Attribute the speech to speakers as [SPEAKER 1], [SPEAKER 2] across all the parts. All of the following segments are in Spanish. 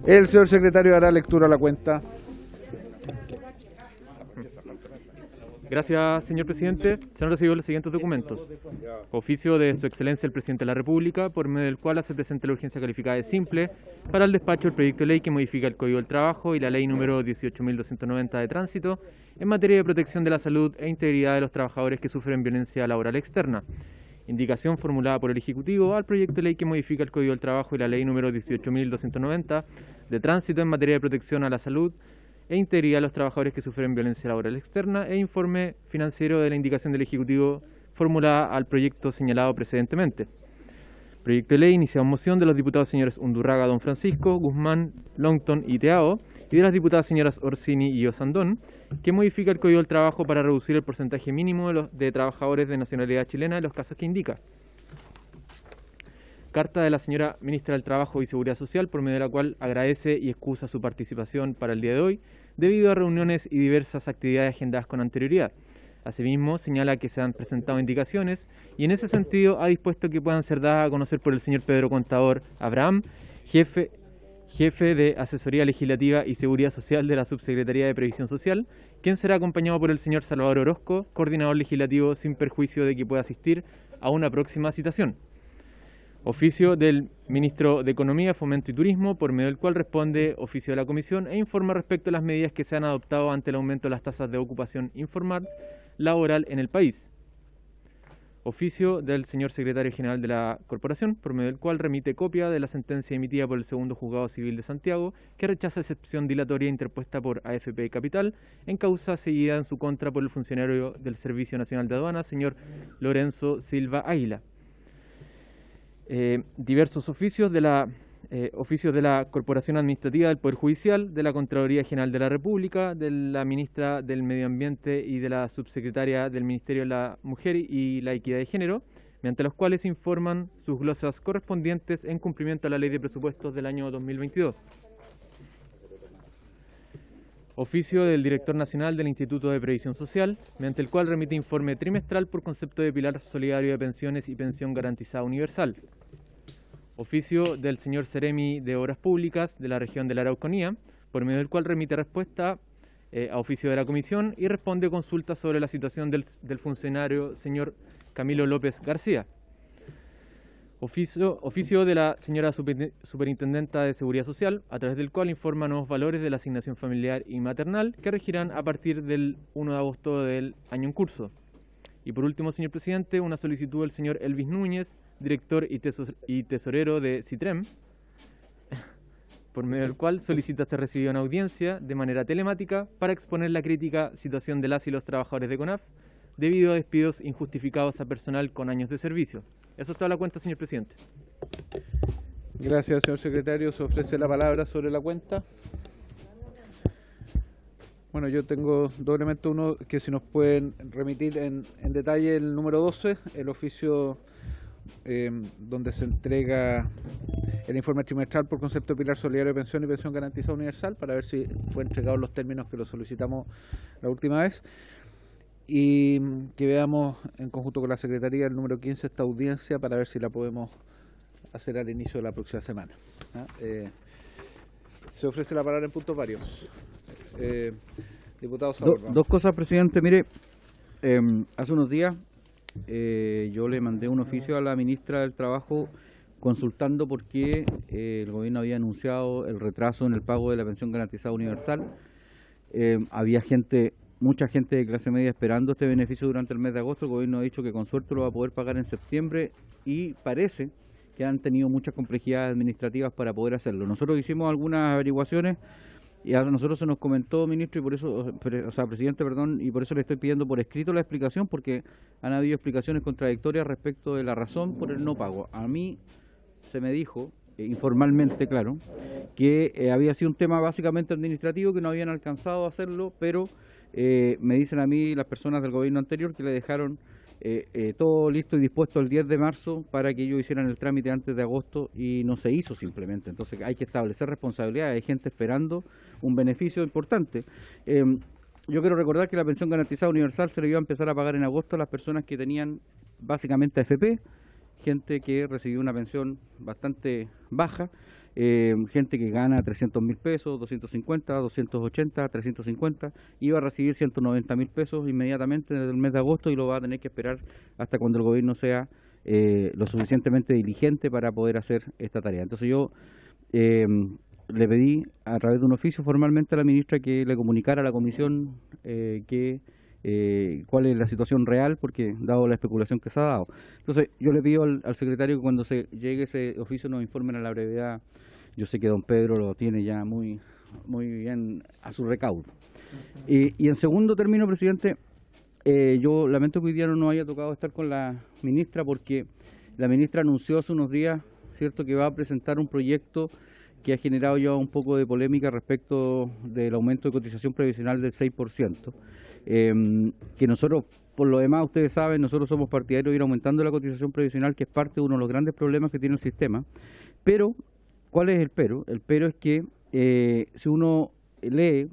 [SPEAKER 1] El señor secretario dará lectura a la cuenta.
[SPEAKER 2] Gracias, señor presidente. Se han recibido los siguientes documentos. Oficio de Su Excelencia el Presidente de la República, por medio del cual hace presente la urgencia calificada de simple para el despacho del proyecto de ley que modifica el Código del Trabajo y la ley número 18.290 de tránsito en materia de protección de la salud e integridad de los trabajadores que sufren violencia laboral externa. Indicación formulada por el Ejecutivo al proyecto de ley que modifica el Código del Trabajo y la ley número 18.290 de tránsito en materia de protección a la salud e integridad de los trabajadores que sufren violencia laboral externa e informe financiero de la indicación del Ejecutivo formulada al proyecto señalado precedentemente. Proyecto de ley iniciado en moción de los diputados señores Undurraga, Don Francisco, Guzmán, Longton y Teao y de las diputadas señoras Orsini y Osandón, que modifica el Código del Trabajo para reducir el porcentaje mínimo de trabajadores de nacionalidad chilena en los casos que indica. Carta de la señora Ministra del Trabajo y Seguridad Social, por medio de la cual agradece y excusa su participación para el día de hoy, debido a reuniones y diversas actividades agendadas con anterioridad. Asimismo, señala que se han presentado indicaciones y en ese sentido ha dispuesto que puedan ser dadas a conocer por el señor Pedro Contador Abraham, jefe de Asesoría Legislativa y Seguridad Social de la Subsecretaría de Previsión Social, quien será acompañado por el señor Salvador Orozco, coordinador legislativo, sin perjuicio de que pueda asistir a una próxima citación. Oficio del Ministro de Economía, Fomento y Turismo, por medio del cual responde oficio de la Comisión e informa respecto a las medidas que se han adoptado ante el aumento de las tasas de ocupación informal laboral en el país. Oficio del señor Secretario General de la Corporación, por medio del cual remite copia de la sentencia emitida por el Segundo Juzgado Civil de Santiago, que rechaza excepción dilatoria interpuesta por AFP Capital en causa seguida en su contra por el funcionario del Servicio Nacional de Aduanas, señor Lorenzo Silva Águila. Diversos oficios de la Corporación Administrativa del Poder Judicial, de la Contraloría General de la República, de la Ministra del Medio Ambiente y de la Subsecretaria del Ministerio de la Mujer y la Equidad de Género, mediante los cuales informan sus glosas correspondientes en cumplimiento a la Ley de Presupuestos del año 2022. Oficio del Director Nacional del Instituto de Previsión Social, mediante el cual remite informe trimestral por concepto de pilar solidario de pensiones y pensión garantizada universal. Oficio del señor Seremi de Obras Públicas de la región de la Araucanía, por medio del cual remite respuesta a oficio de la Comisión y responde consultas sobre la situación del funcionario señor Camilo López García. Oficio de la señora Superintendenta de Seguridad Social, a través del cual informa nuevos valores de la asignación familiar y maternal que regirán a partir del 1 de agosto del año en curso. Y por último, señor presidente, una solicitud del señor Elvis Núñez, director y tesorero de CITREM, por medio del cual solicita ser recibido en audiencia de manera telemática para exponer la crítica situación de las y los trabajadores de CONAF debido a despidos injustificados a personal con años de servicio. Eso es toda la cuenta, señor presidente.
[SPEAKER 1] Gracias, señor secretario. Se ofrece la palabra sobre la cuenta. Bueno, yo tengo dos elementos. Uno, que si nos pueden remitir en detalle el número 12, el oficio donde se entrega el informe trimestral por concepto de pilar solidario de pensión y pensión garantizada universal, para ver si fue entregado en los términos que lo solicitamos la última vez. Y que veamos en conjunto con la Secretaría el número 15, esta audiencia, para ver si la podemos hacer al inicio de la próxima semana. Se ofrece la palabra en puntos varios. Diputado Saborno.
[SPEAKER 3] Dos cosas, presidente. Mire, hace unos días yo le mandé un oficio a la Ministra del Trabajo consultando por qué el gobierno había anunciado el retraso en el pago de la pensión garantizada universal. Había mucha gente de clase media esperando este beneficio durante el mes de agosto. El gobierno ha dicho que con suerte lo va a poder pagar en septiembre y parece que han tenido muchas complejidades administrativas para poder hacerlo. Nosotros hicimos algunas averiguaciones y a nosotros se nos comentó, ministro, y por eso, presidente, perdón, y por eso le estoy pidiendo por escrito la explicación, porque han habido explicaciones contradictorias respecto de la razón por el no pago. A mí se me dijo, informalmente, claro, que había sido un tema básicamente administrativo, que no habían alcanzado a hacerlo, pero me dicen a mí las personas del gobierno anterior que le dejaron todo listo y dispuesto el 10 de marzo para que ellos hicieran el trámite antes de agosto y no se hizo simplemente. Entonces hay que establecer responsabilidades, hay gente esperando un beneficio importante. Yo quiero recordar que la pensión garantizada universal se le iba a empezar a pagar en agosto a las personas que tenían básicamente AFP, gente que recibió una pensión bastante baja, gente que gana 300.000 pesos, 250, 280, 350, iba a recibir 190.000 pesos inmediatamente en el mes de agosto y lo va a tener que esperar hasta cuando el gobierno sea lo suficientemente diligente para poder hacer esta tarea. Entonces yo le pedí a través de un oficio formalmente a la ministra que le comunicara a la comisión cuál es la situación real, porque dado la especulación que se ha dado. Entonces yo le pido al secretario que cuando se llegue ese oficio nos informen a la brevedad. Yo sé que don Pedro lo tiene ya muy bien a su recaudo. Y en segundo término, presidente, yo lamento que hoy día no nos haya tocado estar con la ministra, porque la ministra anunció hace unos días, cierto, que va a presentar un proyecto que ha generado ya un poco de polémica respecto del aumento de cotización previsional del 6%, que nosotros, por lo demás, ustedes saben, nosotros somos partidarios de ir aumentando la cotización previsional, que es parte de uno de los grandes problemas que tiene el sistema. Pero, ¿cuál es el pero? El pero es que si uno lee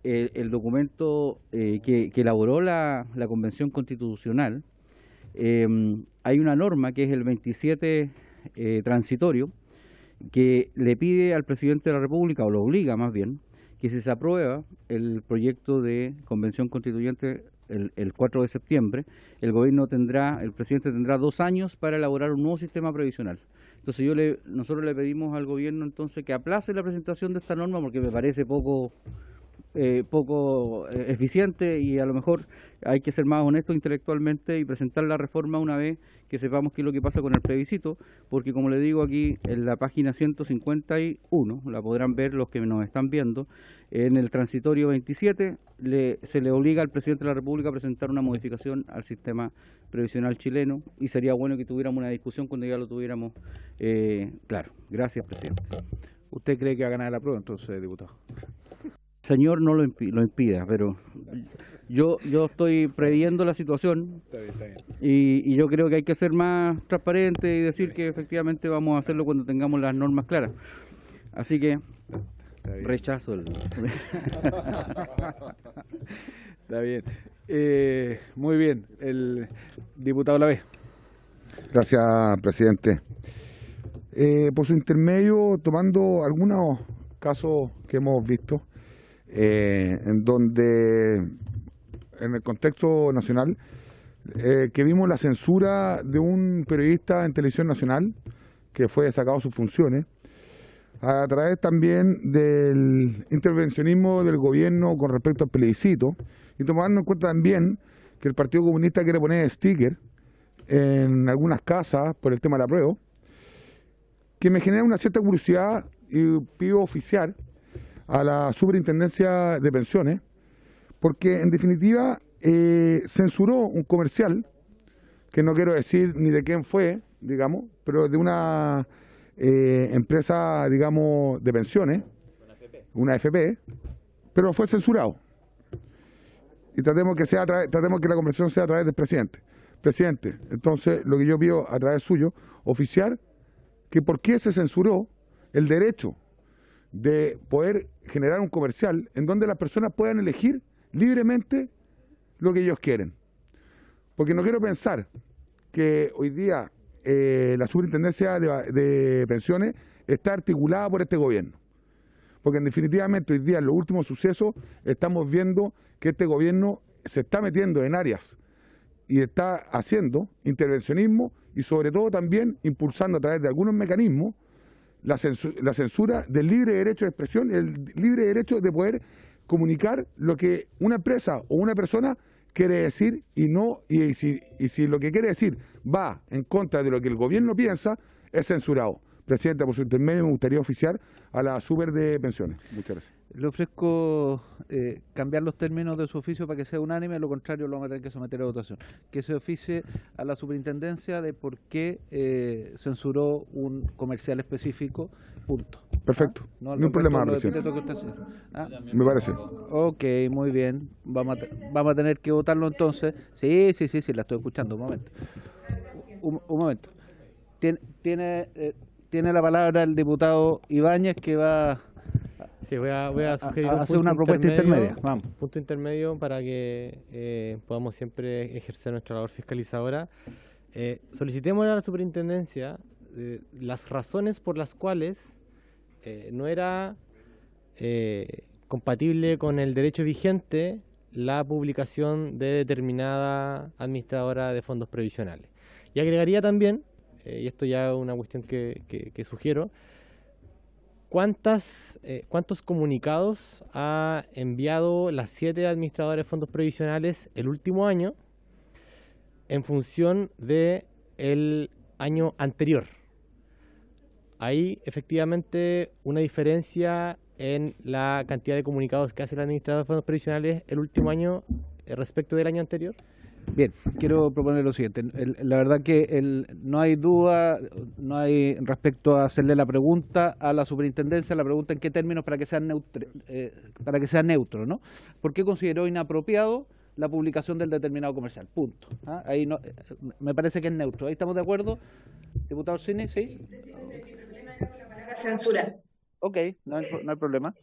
[SPEAKER 3] el documento que elaboró la Convención Constitucional, hay una norma que es el 27 transitorio, que le pide al presidente de la República, o lo obliga más bien, que si se aprueba el proyecto de convención constituyente el 4 de septiembre, el presidente tendrá 2 años para elaborar un nuevo sistema previsional. Entonces nosotros le pedimos al gobierno entonces que aplace la presentación de esta norma, porque me parece poco eficiente, y a lo mejor hay que ser más honestos intelectualmente y presentar la reforma una vez que sepamos qué es lo que pasa con el plebiscito, porque como le digo aquí en la página 151, la podrán ver los que nos están viendo, en el transitorio 27 se le obliga al presidente de la República a presentar una modificación al sistema previsional chileno, y sería bueno que tuviéramos una discusión cuando ya lo tuviéramos claro. Gracias, presidente.
[SPEAKER 1] ¿Usted cree que va a ganar la prueba entonces, diputado?
[SPEAKER 3] Señor, no lo impida, pero yo estoy previendo la situación.
[SPEAKER 1] Está bien.
[SPEAKER 3] Y yo creo que hay que ser más transparente y decir que efectivamente vamos a hacerlo cuando tengamos las normas claras. Así que rechazo el...
[SPEAKER 1] Está bien. Muy bien. El diputado Lavés.
[SPEAKER 4] Gracias, presidente. Por su intermedio, tomando algunos casos que hemos visto, en donde, en el contexto nacional, que vimos la censura de un periodista en Televisión Nacional, que fue sacado de sus funciones, a través también del intervencionismo del gobierno con respecto al plebiscito, y tomando en cuenta también que el Partido Comunista quiere poner sticker en algunas casas por el tema del apruebo, que me genera una cierta curiosidad, y pido oficiar a la Superintendencia de Pensiones, porque en definitiva censuró un comercial, que no quiero decir ni de quién fue, digamos, pero de una empresa, digamos, de pensiones, una AFP, pero fue censurado. Y tratemos que la conversación sea a través del presidente. Presidente, entonces lo que yo pido a través suyo, oficiar que por qué se censuró el derecho de poder generar un comercial en donde las personas puedan elegir libremente lo que ellos quieren. Porque no quiero pensar que hoy día la Superintendencia de Pensiones está articulada por este gobierno. Porque definitivamente hoy día en los últimos sucesos estamos viendo que este gobierno se está metiendo en áreas y está haciendo intervencionismo, y sobre todo también impulsando a través de algunos mecanismos la censura del libre derecho de expresión, el libre derecho de poder comunicar lo que una empresa o una persona quiere decir, y si lo que quiere decir va en contra de lo que el gobierno piensa, es censurado. Presidenta, por su intermedio me gustaría oficiar a la Super de Pensiones. Muchas gracias.
[SPEAKER 1] Le ofrezco cambiar los términos de su oficio para que sea unánime, lo contrario lo vamos a tener que someter a votación. Que se oficie a la superintendencia de por qué censuró un comercial específico, punto.
[SPEAKER 4] Perfecto,
[SPEAKER 1] No
[SPEAKER 4] ni un problema, presidente.
[SPEAKER 1] que usted hace.
[SPEAKER 4] Me parece.
[SPEAKER 1] Ok, muy bien. Vamos a tener que votarlo entonces. Sí, la estoy escuchando. Un momento. Un momento. Tiene la palabra el diputado Ibáñez, que va
[SPEAKER 5] Sí, voy a sugerir
[SPEAKER 1] a hacer una propuesta intermedia. Vamos.
[SPEAKER 5] punto intermedio para que podamos siempre ejercer nuestra labor fiscalizadora. Solicitemos a la superintendencia las razones por las cuales no era compatible con el derecho vigente la publicación de determinada administradora de fondos previsionales. Y agregaría también, y esto ya es una cuestión que sugiero, ¿cuántos comunicados ha enviado las 7 administradoras de fondos previsionales el último año en función del año anterior? Hay efectivamente una diferencia en la cantidad de comunicados que hace el administrador de fondos previsionales el último año respecto del año anterior.
[SPEAKER 1] Bien, quiero proponer lo siguiente. La verdad que no hay duda, no hay respecto a hacerle la pregunta a la superintendencia, la pregunta en qué términos para que sea neutro, ¿no? ¿Por qué consideró inapropiado la publicación del determinado comercial? Punto. Ahí no, me parece que es neutro. ¿Ahí estamos de acuerdo? Diputado Orsini, ¿sí?
[SPEAKER 6] Presidente, mi problema era con la palabra censura.
[SPEAKER 1] Ok, no hay problema.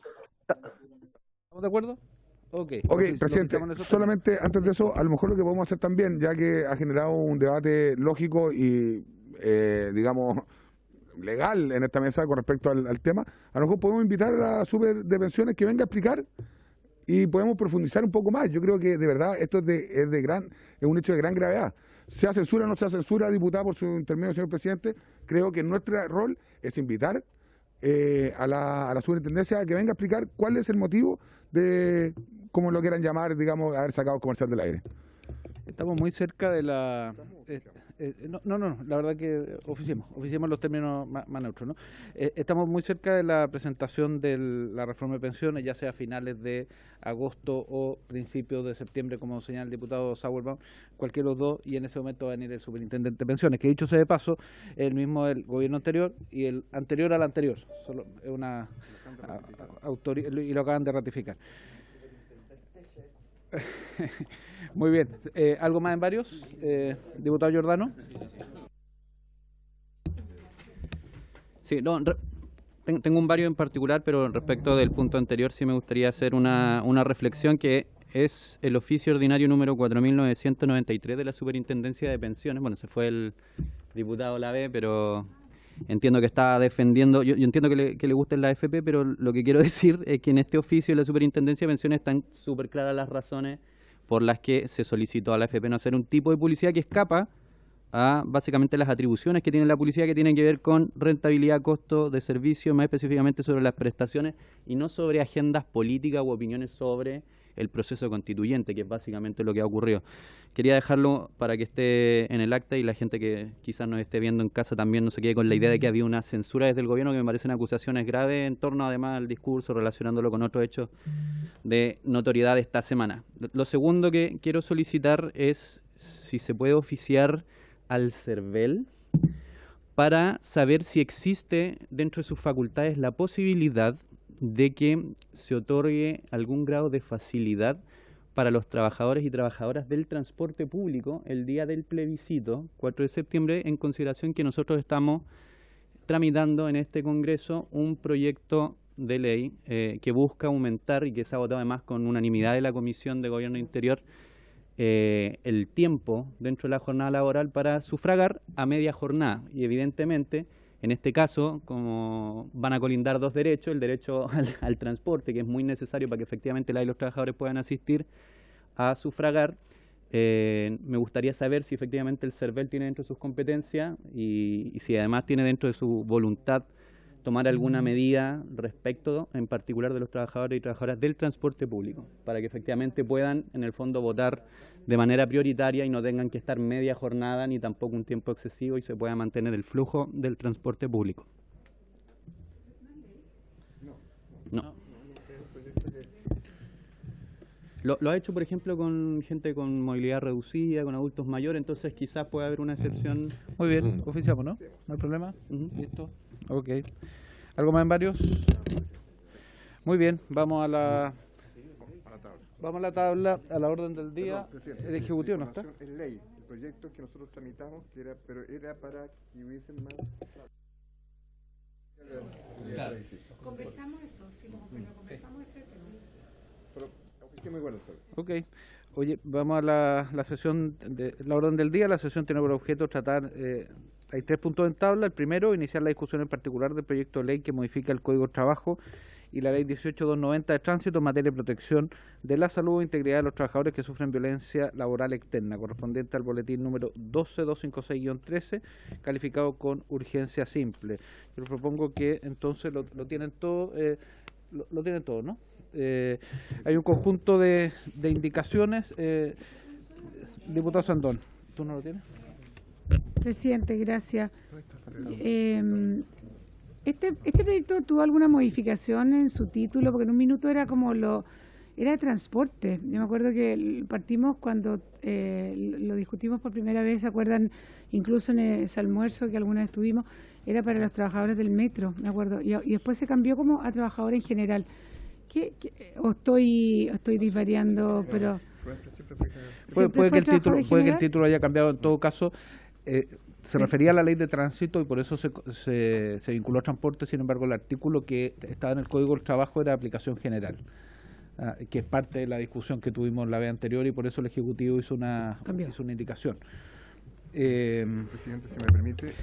[SPEAKER 1] ¿Estamos de acuerdo? Ok,
[SPEAKER 4] Presidente, solamente antes de eso, a lo mejor lo que podemos hacer también, ya que ha generado un debate lógico y, digamos, legal en esta mesa con respecto al tema, a lo mejor podemos invitar a la super de pensiones que venga a explicar y podemos profundizar un poco más. Yo creo que de verdad esto es un hecho de gran gravedad. Sea censura o no sea censura, diputada, por su intermedio, señor presidente, creo que nuestro rol es invitar a la superintendencia a que venga a explicar cuál es el motivo de, como lo quieran llamar, digamos, haber sacado el comercial del aire.
[SPEAKER 1] Estamos muy cerca de la... No, la verdad que oficiemos los términos más neutros, ¿no? Estamos muy cerca de la presentación de la reforma de pensiones, ya sea a finales de agosto o principios de septiembre, como señala el diputado Sauerbaum, cualquiera de los dos, y en ese momento va a venir el superintendente de pensiones, que dicho sea de paso, el mismo del gobierno anterior y el anterior al anterior, solo es una autoridad, y lo acaban de ratificar. Muy bien. ¿Algo más en varios? Diputado Giordano.
[SPEAKER 3] Sí, no, tengo un varios en particular, pero respecto del punto anterior sí me gustaría hacer una reflexión que es el oficio ordinario número 4993 de la Superintendencia de Pensiones. Bueno, se fue el diputado Lavé, pero entiendo que está defendiendo, yo entiendo que le gusten la AFP, pero lo que quiero decir es que en este oficio de la Superintendencia de Pensiones están súper claras las razones por las que se solicitó a la AFP no hacer un tipo de publicidad que escapa a básicamente las atribuciones que tiene la publicidad, que tienen que ver con rentabilidad, costo de servicio, más específicamente sobre las prestaciones y no sobre agendas políticas u opiniones sobre el proceso constituyente, que es básicamente lo que ha ocurrido. Quería dejarlo para que esté en el acta y la gente que quizás nos esté viendo en casa también no se quede con la idea de que había una censura desde el gobierno, que me parecen acusaciones graves en torno además al discurso, relacionándolo con otros hechos de notoriedad de esta semana. Lo segundo que quiero solicitar es si se puede oficiar al CERVEL para saber si existe dentro de sus facultades la posibilidad de que se otorgue algún grado de facilidad para los trabajadores y trabajadoras del transporte público el día del plebiscito, 4 de septiembre, en consideración que nosotros estamos tramitando en este Congreso un proyecto de ley que busca aumentar y que se ha votado además con unanimidad de la Comisión de Gobierno Interior el tiempo dentro de la jornada laboral para sufragar a media jornada y evidentemente en este caso, como van a colindar dos derechos, el derecho al transporte, que es muy necesario para que efectivamente los trabajadores puedan asistir a sufragar, me gustaría saber si efectivamente el CERVEL tiene dentro de sus competencias y si además tiene dentro de su voluntad tomar alguna medida respecto, en particular, de los trabajadores y trabajadoras del transporte público, para que efectivamente puedan, en el fondo, votar de manera prioritaria y no tengan que estar media jornada ni tampoco un tiempo excesivo y se pueda mantener el flujo del transporte público. No.
[SPEAKER 7] Lo ha hecho, por ejemplo, con gente con movilidad reducida, con adultos mayores, entonces quizás puede haber una excepción.
[SPEAKER 1] Muy bien, oficiamos, ¿no? ¿No hay problema?
[SPEAKER 7] Ujú.
[SPEAKER 1] Listo. Ok. ¿Algo más en varios? Muy bien, vamos a la tabla, a la orden del día. El Ejecutivo no está.
[SPEAKER 8] Es ley, el proyecto que nosotros tramitamos, pero era para que hubiesen más.
[SPEAKER 6] Conversamos eso, sí, conversamos ese tema.
[SPEAKER 8] Pero oficiemos igual, ¿sabes?
[SPEAKER 1] Ok. Oye, vamos a la sesión, de la orden del día. La sesión tiene por objeto tratar, hay 3 puntos en tabla. El primero, iniciar la discusión en particular del proyecto de ley que modifica el Código de Trabajo y la Ley 18.290 de Tránsito en materia de protección de la salud e integridad de los trabajadores que sufren violencia laboral externa, correspondiente al boletín número 12256-13, calificado con urgencia simple. Yo les propongo que entonces lo tienen todo, lo tienen todo, ¿no? Hay un conjunto de indicaciones. Diputado Sandón, ¿tú no lo tienes?
[SPEAKER 9] Presidente, gracias. Este proyecto tuvo alguna modificación en su título, porque en un minuto era era de transporte. Yo me acuerdo que partimos cuando lo discutimos por primera vez, ¿se acuerdan? Incluso en ese almuerzo que alguna vez tuvimos, era para los trabajadores del metro, me acuerdo. Y después se cambió como a trabajadores en general. ¿O estoy disvariando, pero
[SPEAKER 1] puede que el título haya cambiado en todo caso. Se refería a la ley de tránsito y por eso se vinculó a transporte. Sin embargo, el artículo que estaba en el Código del Trabajo era de aplicación general, que es parte de la discusión que tuvimos la vez anterior y por eso el Ejecutivo hizo una indicación.
[SPEAKER 8] Presidente, si me permite,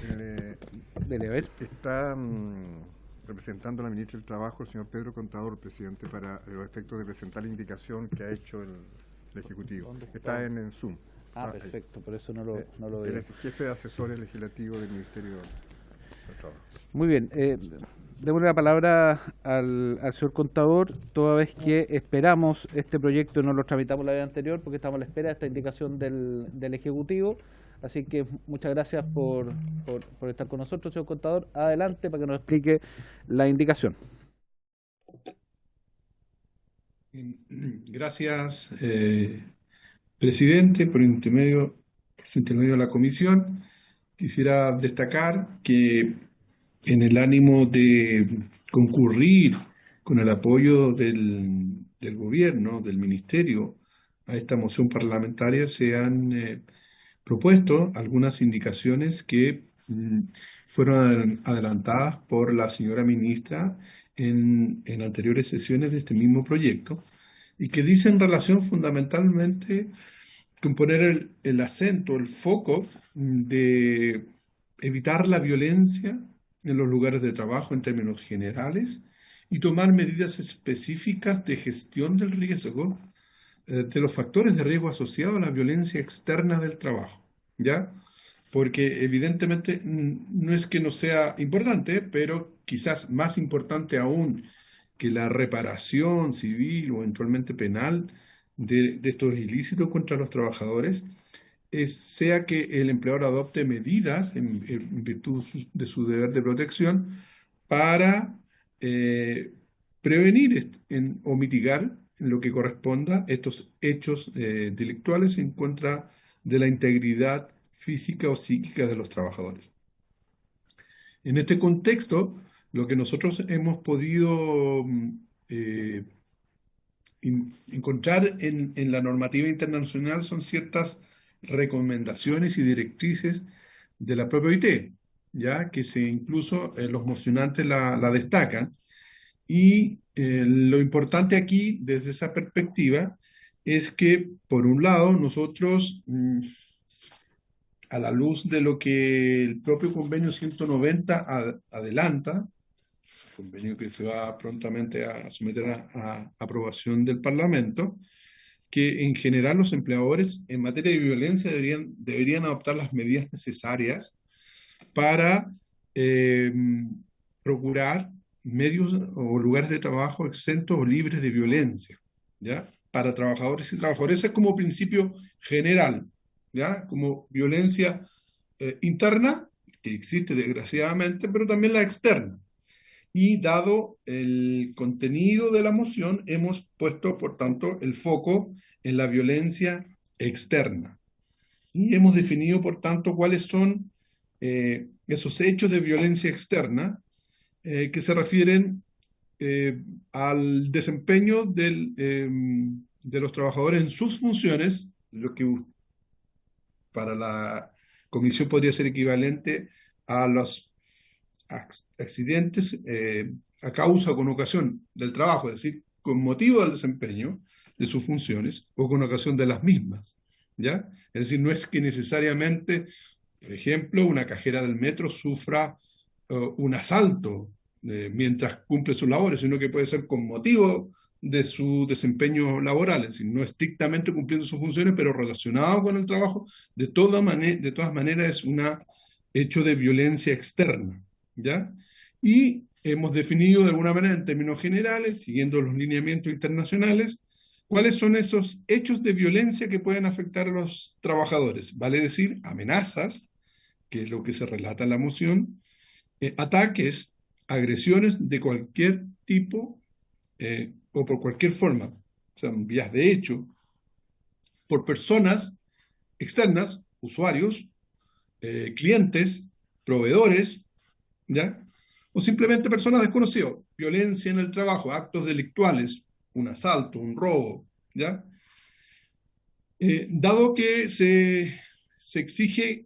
[SPEAKER 1] Dele, a ver.
[SPEAKER 8] está representando a la ministra del Trabajo, el señor Pedro Contador, presidente, para los efectos de presentar la indicación que ha hecho el Ejecutivo. Está en Zoom.
[SPEAKER 1] Perfecto, por eso no lo veo.
[SPEAKER 8] Él es el jefe de asesores legislativos del Ministerio del Trabajo.
[SPEAKER 1] Muy bien, démosle la palabra al señor Contador, toda vez que esperamos este proyecto, no lo tramitamos la vez anterior porque estamos a la espera de esta indicación del Ejecutivo. Así que muchas gracias por estar con nosotros, señor Contador. Adelante para que nos explique la indicación.
[SPEAKER 10] Gracias, presidente, por su intermedio de la comisión. Quisiera destacar que en el ánimo de concurrir con el apoyo del gobierno, del ministerio, a esta moción parlamentaria se han propuesto algunas indicaciones que fueron adelantadas por la señora ministra en anteriores sesiones de este mismo proyecto y que dicen relación fundamentalmente con poner el acento, el foco de evitar la violencia en los lugares de trabajo en términos generales y tomar medidas específicas de gestión del riesgo, de los factores de riesgo asociados a la violencia externa del trabajo, ¿ya? Porque evidentemente no es que no sea importante, pero quizás más importante aún que la reparación civil o eventualmente penal de estos ilícitos contra los trabajadores, sea que el empleador adopte medidas en virtud de su deber de protección para prevenir o mitigar en lo que corresponda estos hechos delictuales en contra de la integridad física o psíquica de los trabajadores. En este contexto, lo que nosotros hemos podido encontrar en la normativa internacional son ciertas recomendaciones y directrices de la propia OIT, ya que incluso los mocionantes la destacan. Y lo importante aquí, desde esa perspectiva, es que, por un lado, nosotros, a la luz de lo que el propio convenio 190 adelanta, convenio que se va prontamente a someter a aprobación del Parlamento, que en general los empleadores en materia de violencia deberían adoptar las medidas necesarias para procurar medios o lugares de trabajo exentos o libres de violencia, ¿ya? Para trabajadores y trabajadoras. Ese es como principio general, ¿ya? Como violencia interna, que existe desgraciadamente, pero también la externa. y dado el contenido de la moción, hemos puesto, por tanto, el foco en la violencia externa. Y hemos definido, por tanto, cuáles son esos hechos de violencia externa que se refieren al desempeño de los trabajadores en sus funciones, lo que para la comisión podría ser equivalente a los accidentes a causa o con ocasión del trabajo, es decir, con motivo del desempeño de sus funciones o con ocasión de las mismas, ¿ya? Es decir, no es que necesariamente, por ejemplo, una cajera del metro sufra un asalto mientras cumple sus labores, sino que puede ser con motivo de su desempeño laboral, es decir, no estrictamente cumpliendo sus funciones, pero relacionado con el trabajo, de todas maneras es un hecho de violencia externa, ¿ya? Y hemos definido de alguna manera en términos generales, siguiendo los lineamientos internacionales, cuáles son esos hechos de violencia que pueden afectar a los trabajadores, vale decir, amenazas, que es lo que se relata en la moción, ataques, agresiones de cualquier tipo o por cualquier forma, o sea, vías de hecho, por personas externas, usuarios, clientes, proveedores, ¿ya? O simplemente personas desconocidas, violencia en el trabajo, actos delictuales, un asalto, un robo, ¿ya? Dado que se exige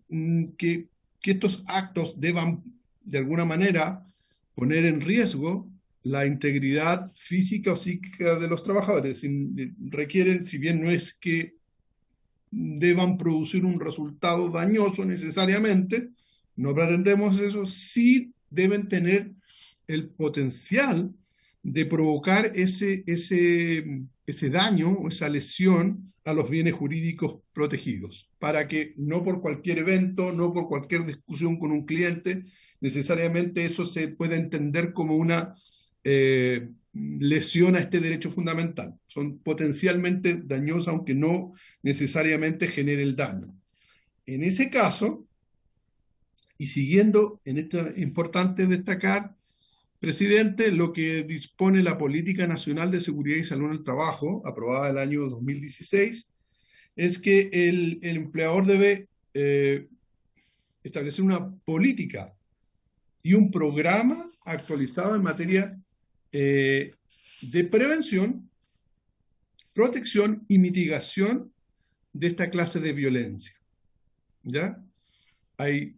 [SPEAKER 10] que estos actos deban de alguna manera poner en riesgo la integridad física o psíquica de los trabajadores, requieren, si bien no es que deban producir un resultado dañoso necesariamente, no pretendemos eso, sí deben tener el potencial de provocar ese daño o esa lesión a los bienes jurídicos protegidos, para que no por cualquier evento, no por cualquier discusión con un cliente, necesariamente eso se pueda entender como una lesión a este derecho fundamental. Son potencialmente dañosas, aunque no necesariamente genere el daño. En ese caso, y siguiendo en esto, es importante destacar, presidente, lo que dispone la Política Nacional de Seguridad y Salud en el Trabajo, aprobada el año 2016, es que el empleador debe establecer una política y un programa actualizado en materia de prevención, protección y mitigación de esta clase de violencia, ¿ya? Hay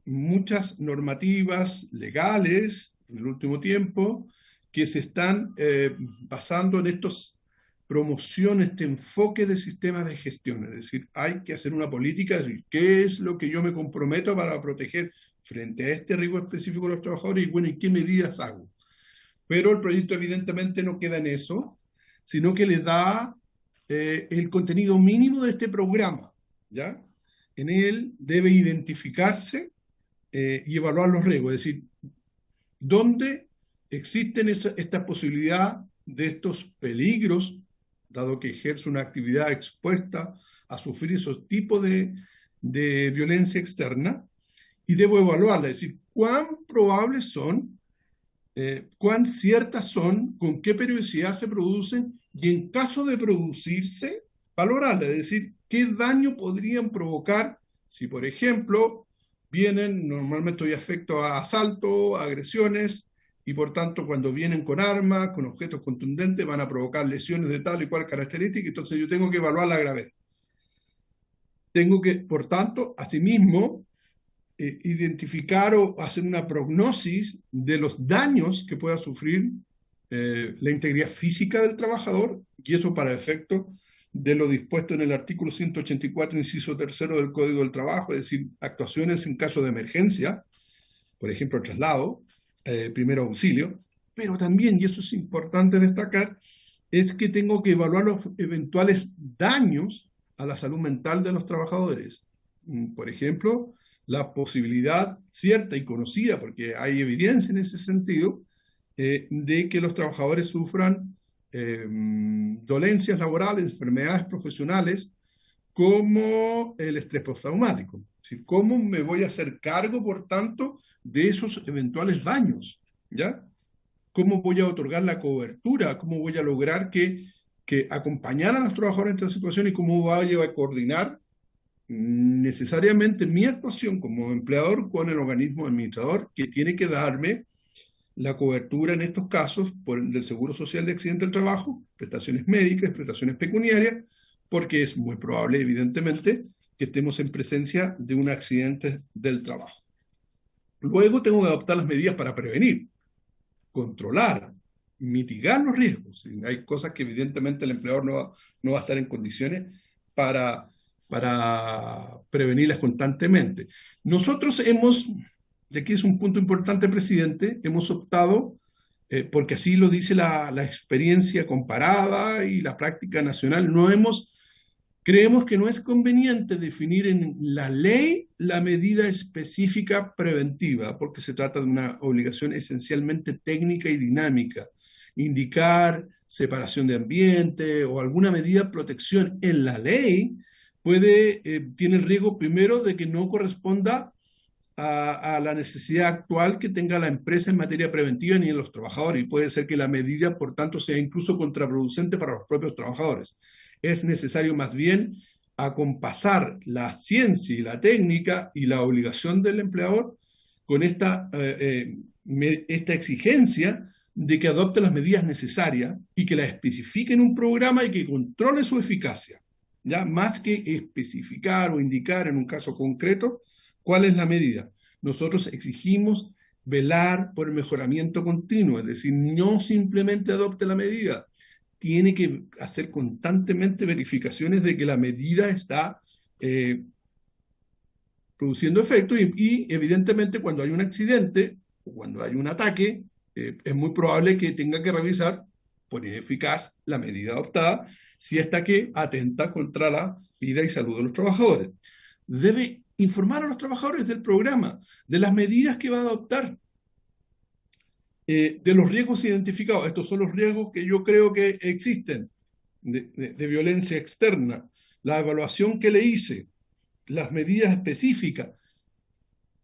[SPEAKER 10] muchas normativas legales en el último tiempo que se están basando en estos promoción, este enfoque de sistemas de gestión, es decir, hay que hacer una política, es decir, ¿qué es lo que yo me comprometo para proteger frente a este riesgo específico de los trabajadores? Y bueno, ¿y qué medidas hago? Pero el proyecto evidentemente no queda en eso, sino que le da el contenido mínimo de este programa, ¿ya? En él debe identificarse y evaluar los riesgos, es decir, dónde existen esta posibilidad de estos peligros, dado que ejerce una actividad expuesta a sufrir esos tipos de violencia externa, y debo evaluarla, es decir, cuán probables son, cuán ciertas son, con qué periodicidad se producen, y en caso de producirse, valorarla, es decir, qué daño podrían provocar si, por ejemplo, vienen, normalmente estoy afecto a asalto, a agresiones, y por tanto cuando vienen con armas, con objetos contundentes, van a provocar lesiones de tal y cual característica, entonces yo tengo que evaluar la gravedad. Tengo que, por tanto, asimismo, identificar o hacer una prognosis de los daños que pueda sufrir la integridad física del trabajador, y eso para efecto de lo dispuesto en el artículo 184, inciso 3 del Código del Trabajo, es decir, actuaciones en caso de emergencia, por ejemplo, el traslado, primer auxilio, pero también, y eso es importante destacar, es que tengo que evaluar los eventuales daños a la salud mental de los trabajadores. Por ejemplo, la posibilidad cierta y conocida, porque hay evidencia en ese sentido, de que los trabajadores sufran dolencias laborales, enfermedades profesionales, como el estrés postraumático. Es decir, ¿cómo me voy a hacer cargo, por tanto, de esos eventuales daños? ¿Ya? cómo voy a otorgar la cobertura, cómo voy a lograr que acompañar a los trabajadores en esta situación y cómo voy a coordinar necesariamente mi actuación como empleador con el organismo administrador que tiene que darme la cobertura en estos casos del Seguro Social de Accidente del Trabajo, prestaciones médicas, prestaciones pecuniarias, porque es muy probable, evidentemente, que estemos en presencia de un accidente del trabajo. Luego tengo que adoptar las medidas para prevenir, controlar, mitigar los riesgos. Hay cosas que evidentemente el empleador no va a estar en condiciones para prevenirlas constantemente. Nosotros y aquí es un punto importante, presidente, hemos optado, porque así lo dice la experiencia comparada y la práctica nacional, creemos que no es conveniente definir en la ley la medida específica preventiva, porque se trata de una obligación esencialmente técnica y dinámica. Indicar separación de ambiente o alguna medida de protección en la ley tiene el riesgo primero de que no corresponda a la necesidad actual que tenga la empresa en materia preventiva ni en los trabajadores, y puede ser que la medida, por tanto, sea incluso contraproducente para los propios trabajadores. Es necesario más bien acompasar la ciencia y la técnica y la obligación del empleador con esta exigencia de que adopte las medidas necesarias y que las especifique en un programa y que controle su eficacia, ¿ya? Más que especificar o indicar en un caso concreto cuál es la medida. Nosotros exigimos velar por el mejoramiento continuo, es decir, no simplemente adopte la medida, tiene que hacer constantemente verificaciones de que la medida está produciendo efecto y evidentemente cuando hay un accidente o cuando hay un ataque, es muy probable que tenga que revisar por ineficaz la medida adoptada si esta que atenta contra la vida y salud de los trabajadores. Debe informar a los trabajadores del programa, de las medidas que va a adoptar, de los riesgos identificados. Estos son los riesgos que yo creo que existen, de violencia externa, la evaluación que le hice, las medidas específicas,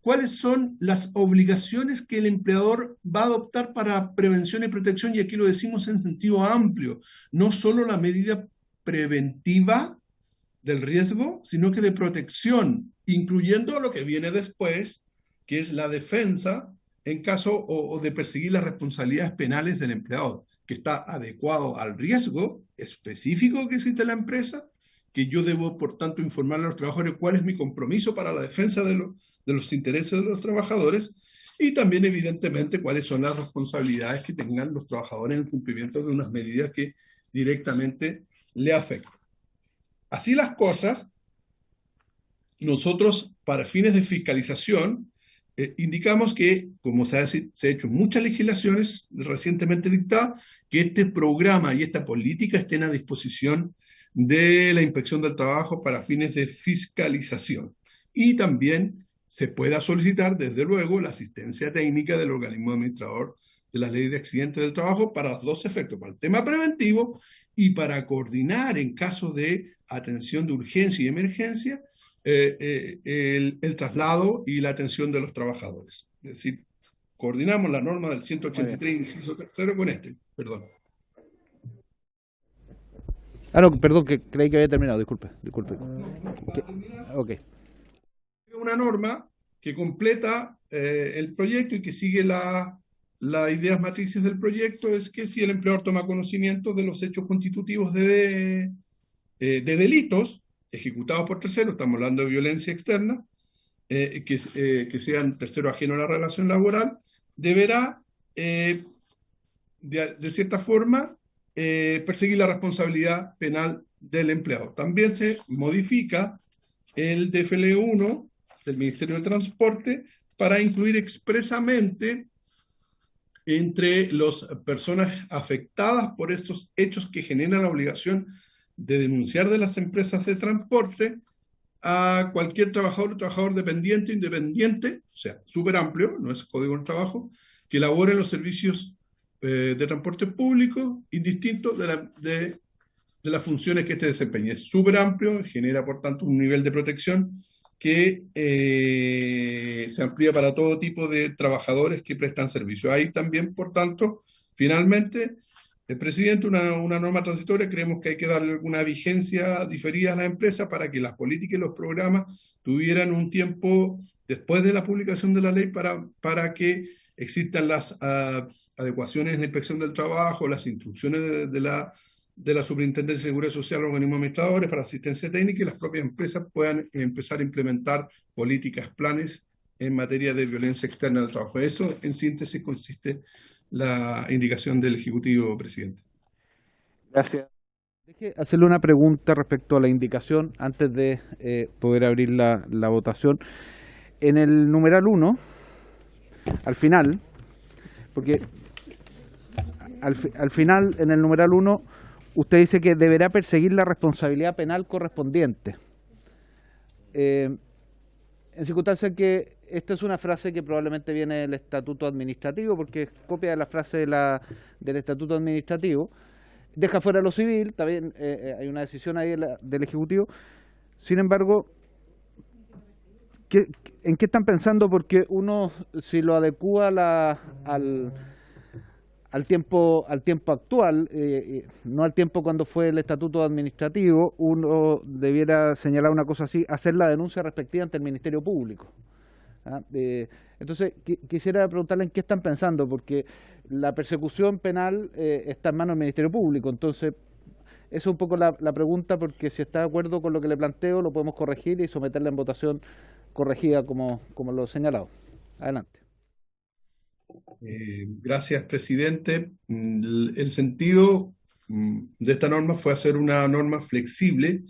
[SPEAKER 10] cuáles son las obligaciones que el empleador va a adoptar para prevención y protección, y aquí lo decimos en sentido amplio, no solo la medida preventiva del riesgo, sino que de protección, incluyendo lo que viene después, que es la defensa en caso o de perseguir las responsabilidades penales del empleador, que está adecuado al riesgo específico que existe en la empresa, que yo debo, por tanto, informarle a los trabajadores cuál es mi compromiso para la defensa de los intereses de los trabajadores, y también, evidentemente, cuáles son las responsabilidades que tengan los trabajadores en el cumplimiento de unas medidas que directamente le afectan. Así las cosas, nosotros, para fines de fiscalización, indicamos que, como se ha hecho en muchas legislaciones recientemente dictadas, que este programa y esta política estén a disposición de la Inspección del Trabajo para fines de fiscalización. Y también se pueda solicitar, desde luego, la asistencia técnica del organismo administrador de la Ley de Accidentes del Trabajo para los dos efectos, para el tema preventivo y para coordinar en casos de atención de urgencia y emergencia el traslado y la atención de los trabajadores. Es decir, coordinamos la norma del 183, inciso 3 con perdón.
[SPEAKER 1] No, perdón, que creí que había terminado, disculpe. Ok.
[SPEAKER 10] Una norma que completa el proyecto y que sigue las ideas matrices del proyecto, es que si el empleador toma conocimiento de los hechos constitutivos de delitos ejecutados por terceros, estamos hablando de violencia externa, que sean terceros ajenos a la relación laboral, deberá, de cierta forma, perseguir la responsabilidad penal del empleador. También se modifica el DFL1 del Ministerio de Transporte para incluir expresamente entre las personas afectadas por estos hechos que generan la obligación de denunciar de las empresas de transporte a cualquier trabajador o trabajador dependiente, independiente, o sea, súper amplio, no es código del trabajo, que labore en los servicios de transporte público, indistinto de las funciones que desempeñe. Es súper amplio, genera, por tanto, un nivel de protección que se amplía para todo tipo de trabajadores que prestan servicio. Hay también, por tanto, Finalmente, presidente, una norma transitoria, creemos que hay que darle alguna vigencia diferida a la empresa para que las políticas y los programas tuvieran un tiempo después de la publicación de la ley para que existan las adecuaciones en la inspección del trabajo, las instrucciones de la Superintendencia de Seguridad Social, organismos administradores para asistencia técnica, y las propias empresas puedan empezar a implementar políticas, planes en materia de violencia externa del trabajo. Eso, en síntesis, consiste la indicación del Ejecutivo, presidente.
[SPEAKER 1] Gracias. Deje hacerle una pregunta respecto a la indicación antes de poder abrir la votación. En el numeral 1, al final, porque al final, en el numeral 1, usted dice que deberá perseguir la responsabilidad penal correspondiente. En circunstancias que esta es una frase que probablemente viene del Estatuto Administrativo, porque es copia de la frase del Estatuto Administrativo, deja fuera lo civil, también hay una decisión ahí del Ejecutivo. Sin embargo, ¿en qué están pensando? Porque uno, si lo adecúa al tiempo actual, no al tiempo cuando fue el Estatuto Administrativo, uno debiera señalar una cosa así: hacer la denuncia respectiva ante el Ministerio Público. Entonces, quisiera preguntarle en qué están pensando, porque la persecución penal está en manos del Ministerio Público. Entonces, esa es un poco la pregunta, porque si está de acuerdo con lo que le planteo, lo podemos corregir y someterla en votación corregida como lo he señalado. Adelante.
[SPEAKER 10] Gracias, presidente. El sentido de esta norma fue hacer una norma flexible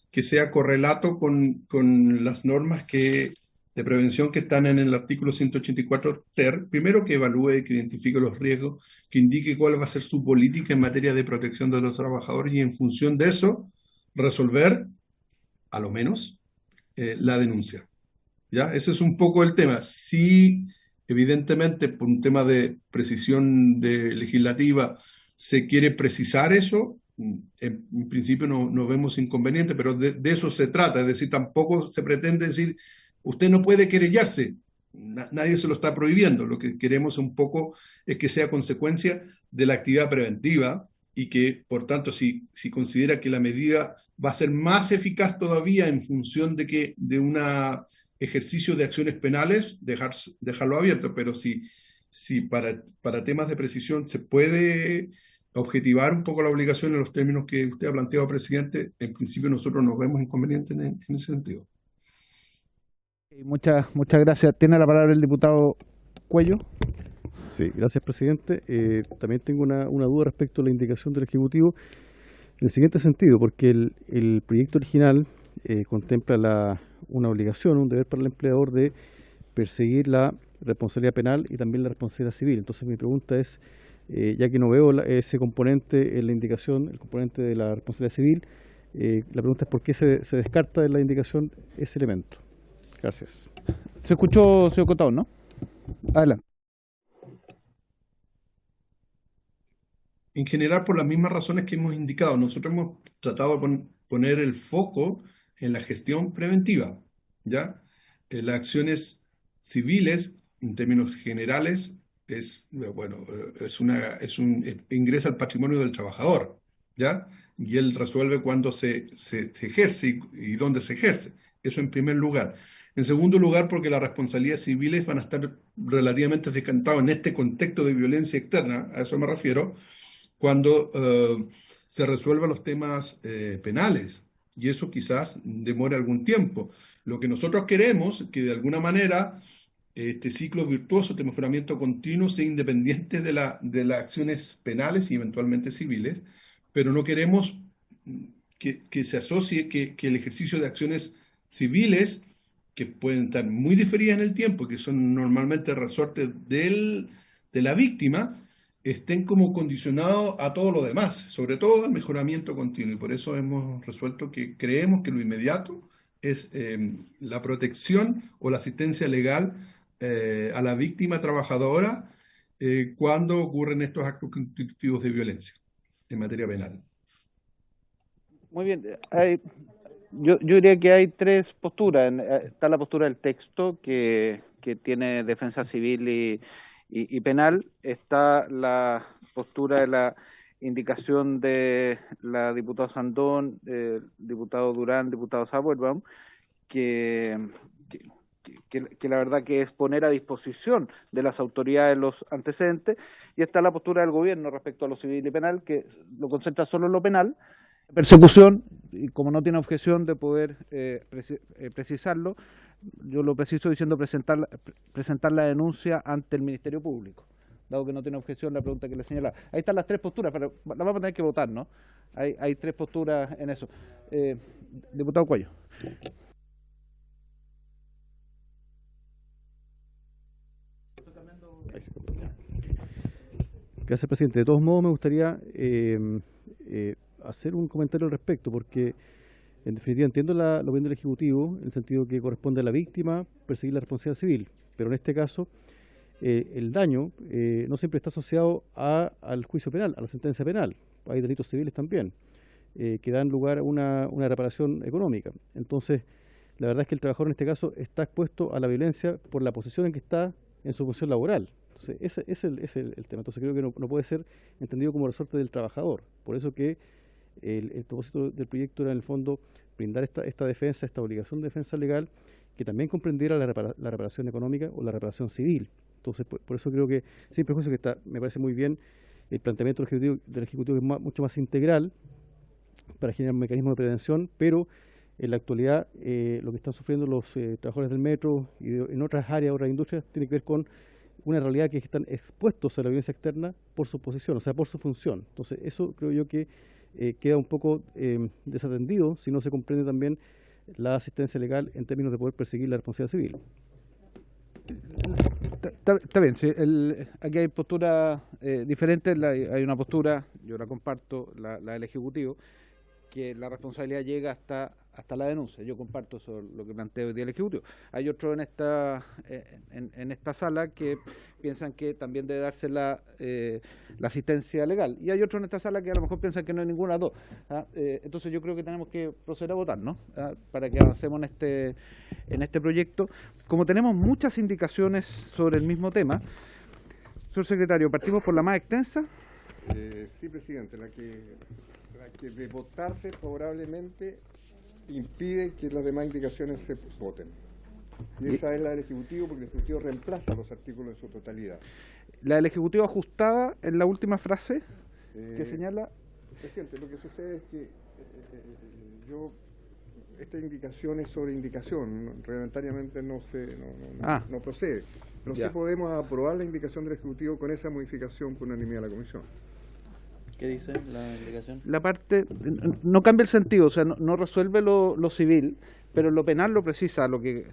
[SPEAKER 10] que sea correlato con las normas de prevención que están en el artículo 184 ter. Primero, que evalúe, que identifique los riesgos, que indique cuál va a ser su política en materia de protección de los trabajadores, y en función de eso resolver, a lo menos, la denuncia. ¿Ya? Ese es un poco el tema. Sí, evidentemente, por un tema de precisión legislativa, se quiere precisar eso. En principio no vemos inconveniente, pero de eso se trata. Es decir, tampoco se pretende decir, usted no puede querellarse. Nadie se lo está prohibiendo. Lo que queremos un poco es que sea consecuencia de la actividad preventiva, y que, por tanto, si considera que la medida va a ser más eficaz todavía en función de un ejercicio de acciones penales, dejarlo abierto. Pero si para temas de precisión se puede objetivar un poco la obligación en los términos que usted ha planteado, presidente, en principio nosotros no vemos inconveniente en ese sentido.
[SPEAKER 1] Muchas gracias. Tiene la palabra el diputado Cuello.
[SPEAKER 11] Sí, gracias, presidente. También tengo una duda respecto a la indicación del Ejecutivo, en el siguiente sentido, porque el proyecto original contempla una obligación, un deber para el empleador de perseguir la responsabilidad penal y también la responsabilidad civil. Entonces mi pregunta es, ya que no veo ese componente en la indicación, el componente de la responsabilidad civil, la pregunta es por qué se descarta de la indicación ese elemento. Gracias.
[SPEAKER 1] Se escuchó, señor Cotado, ¿no? Adelante.
[SPEAKER 10] En general, por las mismas razones que hemos indicado, nosotros hemos tratado de poner el foco en la gestión preventiva, ¿ya? Las acciones civiles, en términos generales, ingresa al patrimonio del trabajador, ¿ya? Y él resuelve cuándo se ejerce y dónde se ejerce. Eso en primer lugar. En segundo lugar, porque las responsabilidades civiles van a estar relativamente decantadas en este contexto de violencia externa, a eso me refiero, cuando se resuelvan los temas penales. Y eso quizás demore algún tiempo. Lo que nosotros queremos es que de alguna manera este ciclo virtuoso de mejoramiento continuo sea independiente de las acciones penales y eventualmente civiles, pero no queremos que se asocie que el ejercicio de acciones civiles, que pueden estar muy diferidas en el tiempo, que son normalmente resortes de la víctima, estén como condicionados a todo lo demás, sobre todo al mejoramiento continuo. Y por eso hemos resuelto que creemos que lo inmediato es la protección o la asistencia legal a la víctima trabajadora cuando ocurren estos actos constitutivos de violencia en materia penal.
[SPEAKER 1] Muy bien. Yo diría que hay tres posturas. Está la postura del texto, que tiene defensa civil y penal está la postura de la indicación de la diputada Sandón, diputado Durán, diputado Sauerbaum, que la verdad que es poner a disposición de las autoridades los antecedentes, y está la postura del gobierno respecto a lo civil y penal, que lo concentra solo en lo penal, persecución, y como no tiene objeción de poder precisarlo, yo lo preciso diciendo presentar la denuncia ante el Ministerio Público, dado que no tiene objeción la pregunta que le señalaba. Ahí están las tres posturas, pero las vamos a tener que votar, ¿no? Hay tres posturas en eso. Diputado Cuello.
[SPEAKER 11] Gracias, presidente. De todos modos, me gustaría hacer un comentario al respecto, porque en definitiva entiendo la opinión del Ejecutivo, en el sentido que corresponde a la víctima perseguir la responsabilidad civil, pero en este caso el daño no siempre está asociado al juicio penal, a la sentencia penal. Hay delitos civiles también que dan lugar a una reparación económica. Entonces, la verdad es que el trabajador en este caso está expuesto a la violencia por la posición en que está en su función laboral. Entonces, ese es el tema. Entonces, creo que no puede ser entendido como resorte del trabajador. Por eso que el propósito del proyecto era, en el fondo, brindar esta defensa, esta obligación de defensa legal, que también comprendiera la reparación económica o la reparación civil. Entonces, por eso creo que, sin prejuicio, que me parece muy bien el planteamiento del Ejecutivo, que es mucho más integral para generar un mecanismo de prevención, pero en la actualidad lo que están sufriendo los trabajadores del metro y en otras áreas, otras industrias, tiene que ver con una realidad que están expuestos a la violencia externa por su posición, o sea, por su función. Entonces, eso creo yo que queda un poco desatendido si no se comprende también la asistencia legal en términos de poder perseguir la responsabilidad civil.
[SPEAKER 1] Está bien, sí, aquí hay posturas diferentes. Hay una postura, yo la comparto, la del Ejecutivo, que la responsabilidad llega hasta la denuncia. Yo comparto eso, lo que plantea hoy día el Ejecutivo. Hay otros en esta sala que piensan que también debe darse la asistencia legal, y hay otros en esta sala que a lo mejor piensan que no hay ninguna de las dos. Entonces yo creo que tenemos que proceder a votar, ¿no? Para que avancemos en este proyecto. Como tenemos muchas indicaciones sobre el mismo tema, señor secretario, partimos por la más extensa.
[SPEAKER 8] Sí, presidente, la que de votarse favorablemente impide que las demás indicaciones se voten. Y esa es la del Ejecutivo, porque el Ejecutivo reemplaza los artículos en su totalidad.
[SPEAKER 1] La del Ejecutivo ajustada en la última frase que señala...
[SPEAKER 8] Presidente, lo que sucede es que esta indicación es sobre indicación, reglamentariamente no procede. Pero sí podemos aprobar la indicación del Ejecutivo con esa modificación por unanimidad de la Comisión.
[SPEAKER 12] ¿Qué dice la indicación?
[SPEAKER 1] La parte no cambia el sentido, o sea, no resuelve lo civil, pero lo penal lo precisa. Lo que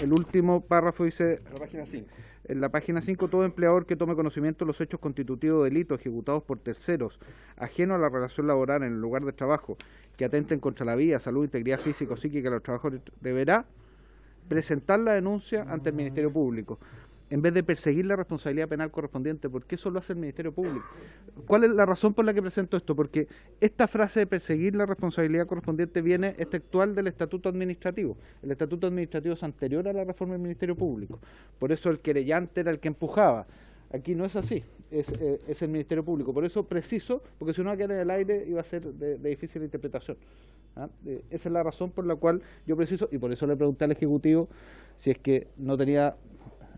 [SPEAKER 1] el último párrafo dice,
[SPEAKER 8] la página 5.
[SPEAKER 1] En la página 5, todo empleador que tome conocimiento de los hechos constitutivos de delitos ejecutados por terceros, ajeno a la relación laboral en el lugar de trabajo, que atenten contra la vida, salud, integridad física o psíquica de los trabajadores, deberá presentar la denuncia ante el Ministerio Público, en vez de perseguir la responsabilidad penal correspondiente. ¿Por qué eso lo hace el Ministerio Público? ¿Cuál es la razón por la que presento esto? Porque esta frase de perseguir la responsabilidad correspondiente viene textual del Estatuto Administrativo. El Estatuto Administrativo es anterior a la reforma del Ministerio Público. Por eso el querellante era el que empujaba. Aquí no es así, es el Ministerio Público. Por eso preciso, porque si no va a quedar en el aire y va a ser de difícil interpretación. Esa es la razón por la cual yo preciso, y por eso le pregunté al Ejecutivo si es que no tenía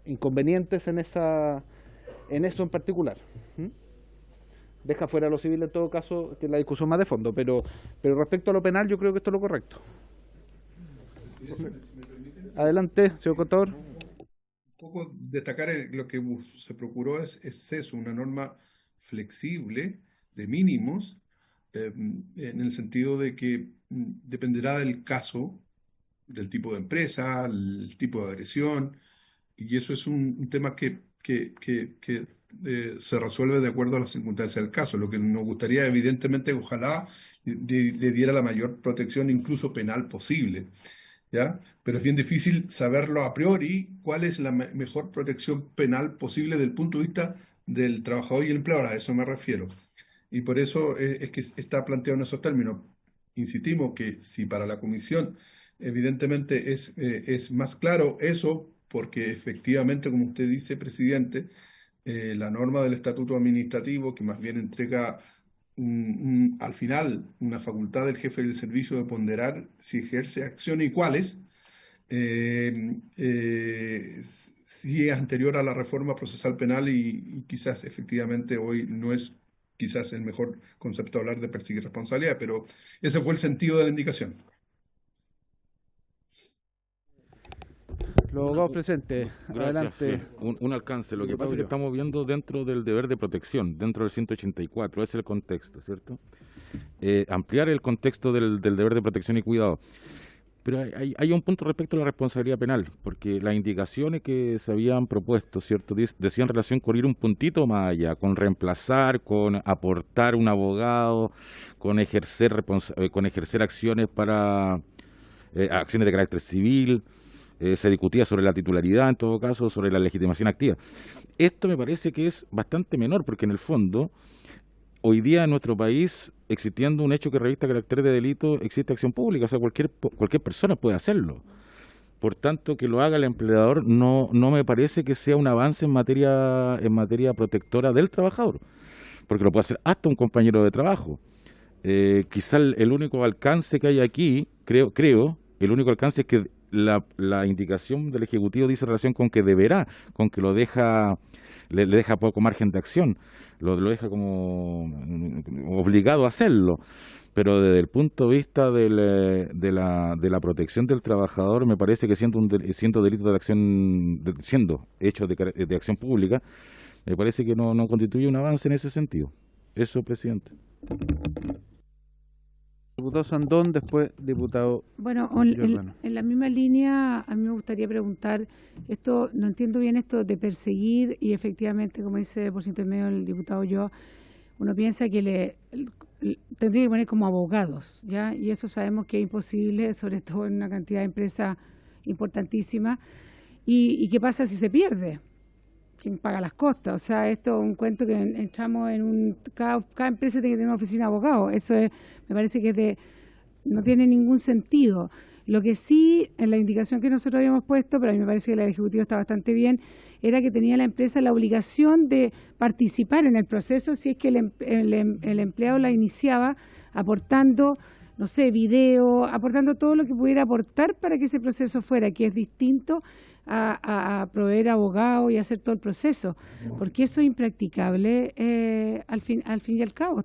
[SPEAKER 1] inconvenientes en eso en particular. Deja fuera lo civil en todo caso, que es la discusión más de fondo, pero respecto a lo penal yo creo que esto es lo correcto. Adelante, señor contador.
[SPEAKER 10] Un poco destacar lo que se procuró es eso, una norma flexible de mínimos, en el sentido de que dependerá del caso, del tipo de empresa, el tipo de agresión, y eso es un tema que se resuelve de acuerdo a las circunstancias del caso. Lo que nos gustaría, evidentemente, ojalá le diera la mayor protección, incluso penal, posible, ¿ya? Pero es bien difícil saberlo a priori cuál es la mejor protección penal posible desde el punto de vista del trabajador y el empleador, a eso me refiero. Y por eso es que está planteado en esos términos. Insistimos que si para la Comisión evidentemente es más claro eso, porque efectivamente, como usted dice, presidente, la norma del estatuto administrativo, que más bien entrega al final una facultad del jefe del servicio de ponderar si ejerce acción y cuáles, sí es anterior a la reforma procesal penal y quizás efectivamente hoy no es quizás el mejor concepto hablar de perseguir responsabilidad, pero ese fue el sentido de la indicación.
[SPEAKER 1] Los abogados presentes, adelante.
[SPEAKER 13] Sí. Un alcance. Lo que pasa es que estamos viendo dentro del deber de protección, dentro del 184, ese es el contexto, ¿cierto? Ampliar el contexto del deber de protección y cuidado. Pero hay un punto respecto a la responsabilidad penal, porque las indicaciones que se habían propuesto, ¿cierto?, decían relación con ir un puntito más allá, con reemplazar, con aportar un abogado, con ejercer acciones para acciones de carácter civil. Se discutía sobre la titularidad, en todo caso, sobre la legitimación activa. Esto me parece que es bastante menor, porque en el fondo, hoy día en nuestro país, existiendo un hecho que revista carácter de delito, existe acción pública, o sea, cualquier persona puede hacerlo. Por tanto, que lo haga el empleador no me parece que sea un avance en materia protectora del trabajador, porque lo puede hacer hasta un compañero de trabajo. Quizá el único alcance que hay aquí, creo, el único alcance es que la indicación del Ejecutivo dice relación con que deberá, con que le deja poco margen de acción, lo deja como obligado a hacerlo. Pero desde el punto de vista de la protección del trabajador, me parece que siendo delito de acción, siendo hecho de acción pública, me parece que no constituye un avance en ese sentido. Eso, presidente.
[SPEAKER 1] Diputado Sandón, después diputado.
[SPEAKER 9] Bueno, en la misma línea, a mí me gustaría preguntar, esto no entiendo bien esto de perseguir y efectivamente, como dice por ciento y medio el diputado yo, uno piensa que tendría que poner como abogados, ¿ya? Y eso sabemos que es imposible, sobre todo en una cantidad de empresas importantísimas. ¿Y qué pasa si se pierde? ¿Quién paga las costas? O sea, esto es un cuento que entramos en cada empresa tiene que tener una oficina de abogados. Eso me parece que no tiene ningún sentido. Lo que sí, en la indicación que nosotros habíamos puesto, pero a mí me parece que el Ejecutivo está bastante bien, era que tenía la empresa la obligación de participar en el proceso si es que el empleado la iniciaba aportando, no sé, video, aportando todo lo que pudiera aportar para que ese proceso fuera, que es distinto a proveer abogados y hacer todo el proceso, porque eso es impracticable al fin y al cabo.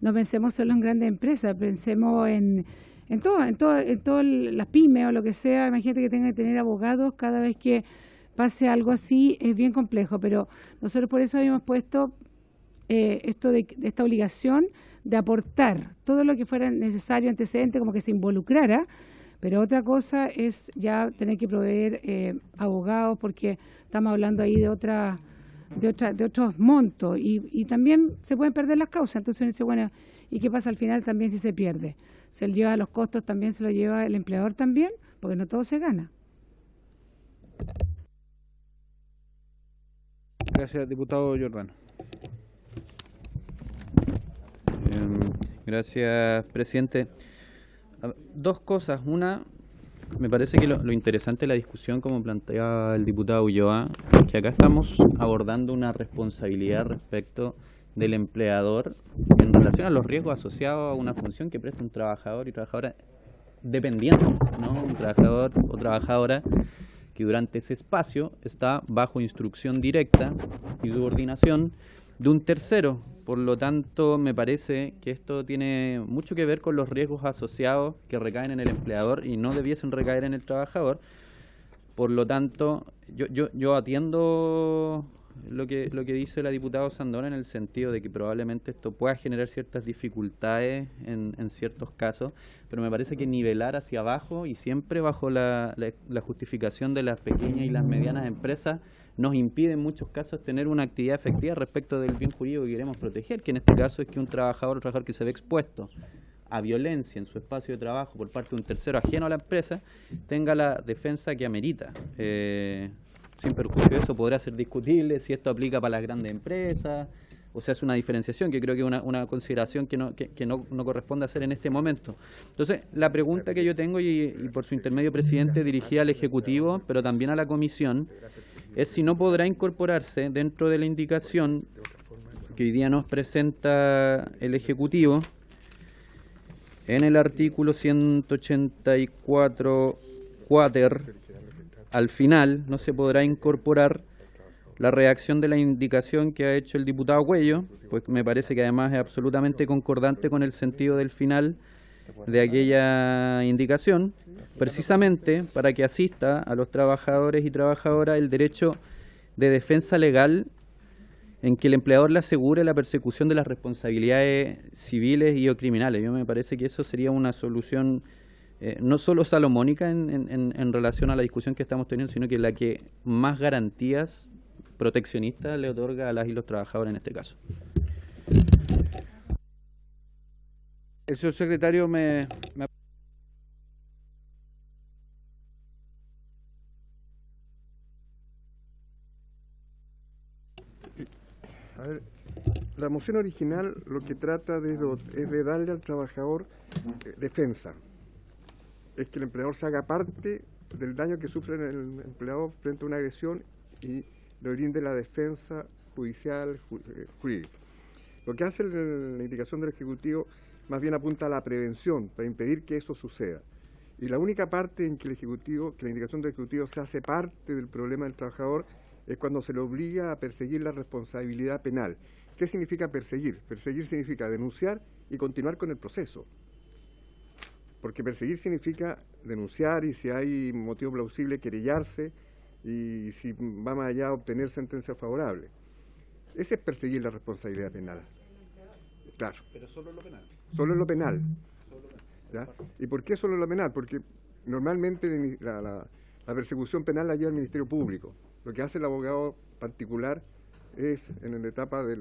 [SPEAKER 9] No pensemos solo en grandes empresas, pensemos en todo las pymes o lo que sea. Imagínate que tenga que tener abogados cada vez que pase algo así, es bien complejo, pero nosotros por eso habíamos puesto esta obligación de aportar todo lo que fuera necesario, antecedente, como que se involucrara. Pero otra cosa es ya tener que proveer abogados, porque estamos hablando ahí de otros montos y también se pueden perder las causas. Entonces uno dice, bueno, ¿y qué pasa al final también si se pierde? ¿Se le lleva los costos también, se lo lleva el empleador también? Porque no todo se gana.
[SPEAKER 1] Gracias, diputado Giordano.
[SPEAKER 7] Gracias, presidente. Dos cosas. Una, me parece que lo interesante de la discusión, como planteaba el diputado Ulloa, es que acá estamos abordando una responsabilidad respecto del empleador en relación a los riesgos asociados a una función que presta un trabajador y trabajadora dependiente, ¿no? Un trabajador o trabajadora que durante ese espacio está bajo instrucción directa y subordinación de un tercero. Por lo tanto, me parece que esto tiene mucho que ver con los riesgos asociados que recaen en el empleador y no debiesen recaer en el trabajador. Por lo tanto, yo atiendo lo que dice la diputada Sandón en el sentido de que probablemente esto pueda generar ciertas dificultades en ciertos casos, pero me parece que nivelar hacia abajo y siempre bajo la justificación de las pequeñas y las medianas empresas nos impide en muchos casos tener una actividad efectiva respecto del bien jurídico que queremos proteger, que en este caso es que un trabajador o trabajador que se ve expuesto a violencia en su espacio de trabajo por parte de un tercero ajeno a la empresa tenga la defensa que amerita. Sin perjuicio de eso podrá ser discutible si esto aplica para las grandes empresas o sea, es una diferenciación que creo que es una consideración que no corresponde hacer en este momento. Entonces, la pregunta que yo tengo, y por su intermedio, presidente, dirigida al Ejecutivo, pero también a la Comisión, es si no podrá incorporarse dentro de la indicación que hoy día nos presenta el Ejecutivo, en el artículo 184 cuater, al final no se podrá incorporar la redacción de la indicación que ha hecho el diputado Cuello, pues me parece que además es absolutamente concordante con el sentido del final de aquella indicación, precisamente para que asista a los trabajadores y trabajadoras el derecho de defensa legal en que el empleador le asegure la persecución de las responsabilidades civiles y o criminales. Yo me parece que eso sería una solución no solo salomónica en relación a la discusión que estamos teniendo, sino que la que más garantías proteccionistas le otorga a las y los trabajadores en este caso.
[SPEAKER 1] El señor secretario me...
[SPEAKER 8] A ver, la moción original lo que trata es de darle al trabajador defensa. Es que el empleador se haga parte del daño que sufre el empleado frente a una agresión y le brinde la defensa judicial, jurídica. Lo que hace la indicación del Ejecutivo más bien apunta a la prevención para impedir que eso suceda. Y la única parte en que la indicación del Ejecutivo se hace parte del problema del trabajador es cuando se le obliga a perseguir la responsabilidad penal. ¿Qué significa perseguir? Perseguir significa denunciar y continuar con el proceso. Porque perseguir significa denunciar y si hay motivo plausible querellarse y si va más allá obtener sentencia favorable. Ese es perseguir la responsabilidad penal. Claro.
[SPEAKER 13] Pero solo en lo penal.
[SPEAKER 8] Solo en lo penal. ¿Ya? ¿Y por qué solo en lo penal? Porque normalmente la persecución penal la lleva el Ministerio Público. Lo que hace el abogado particular es, en la etapa de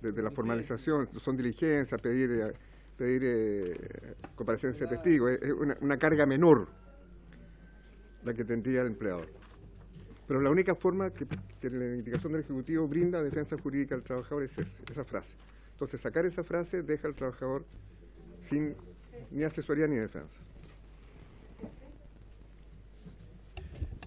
[SPEAKER 8] la formalización, son diligencias, pedir comparecencia de testigos, es una carga menor la que tendría el empleador. Pero la única forma que la indicación del Ejecutivo brinda defensa jurídica al trabajador es esa frase. Entonces, sacar esa frase deja al trabajador sin ni asesoría ni defensa.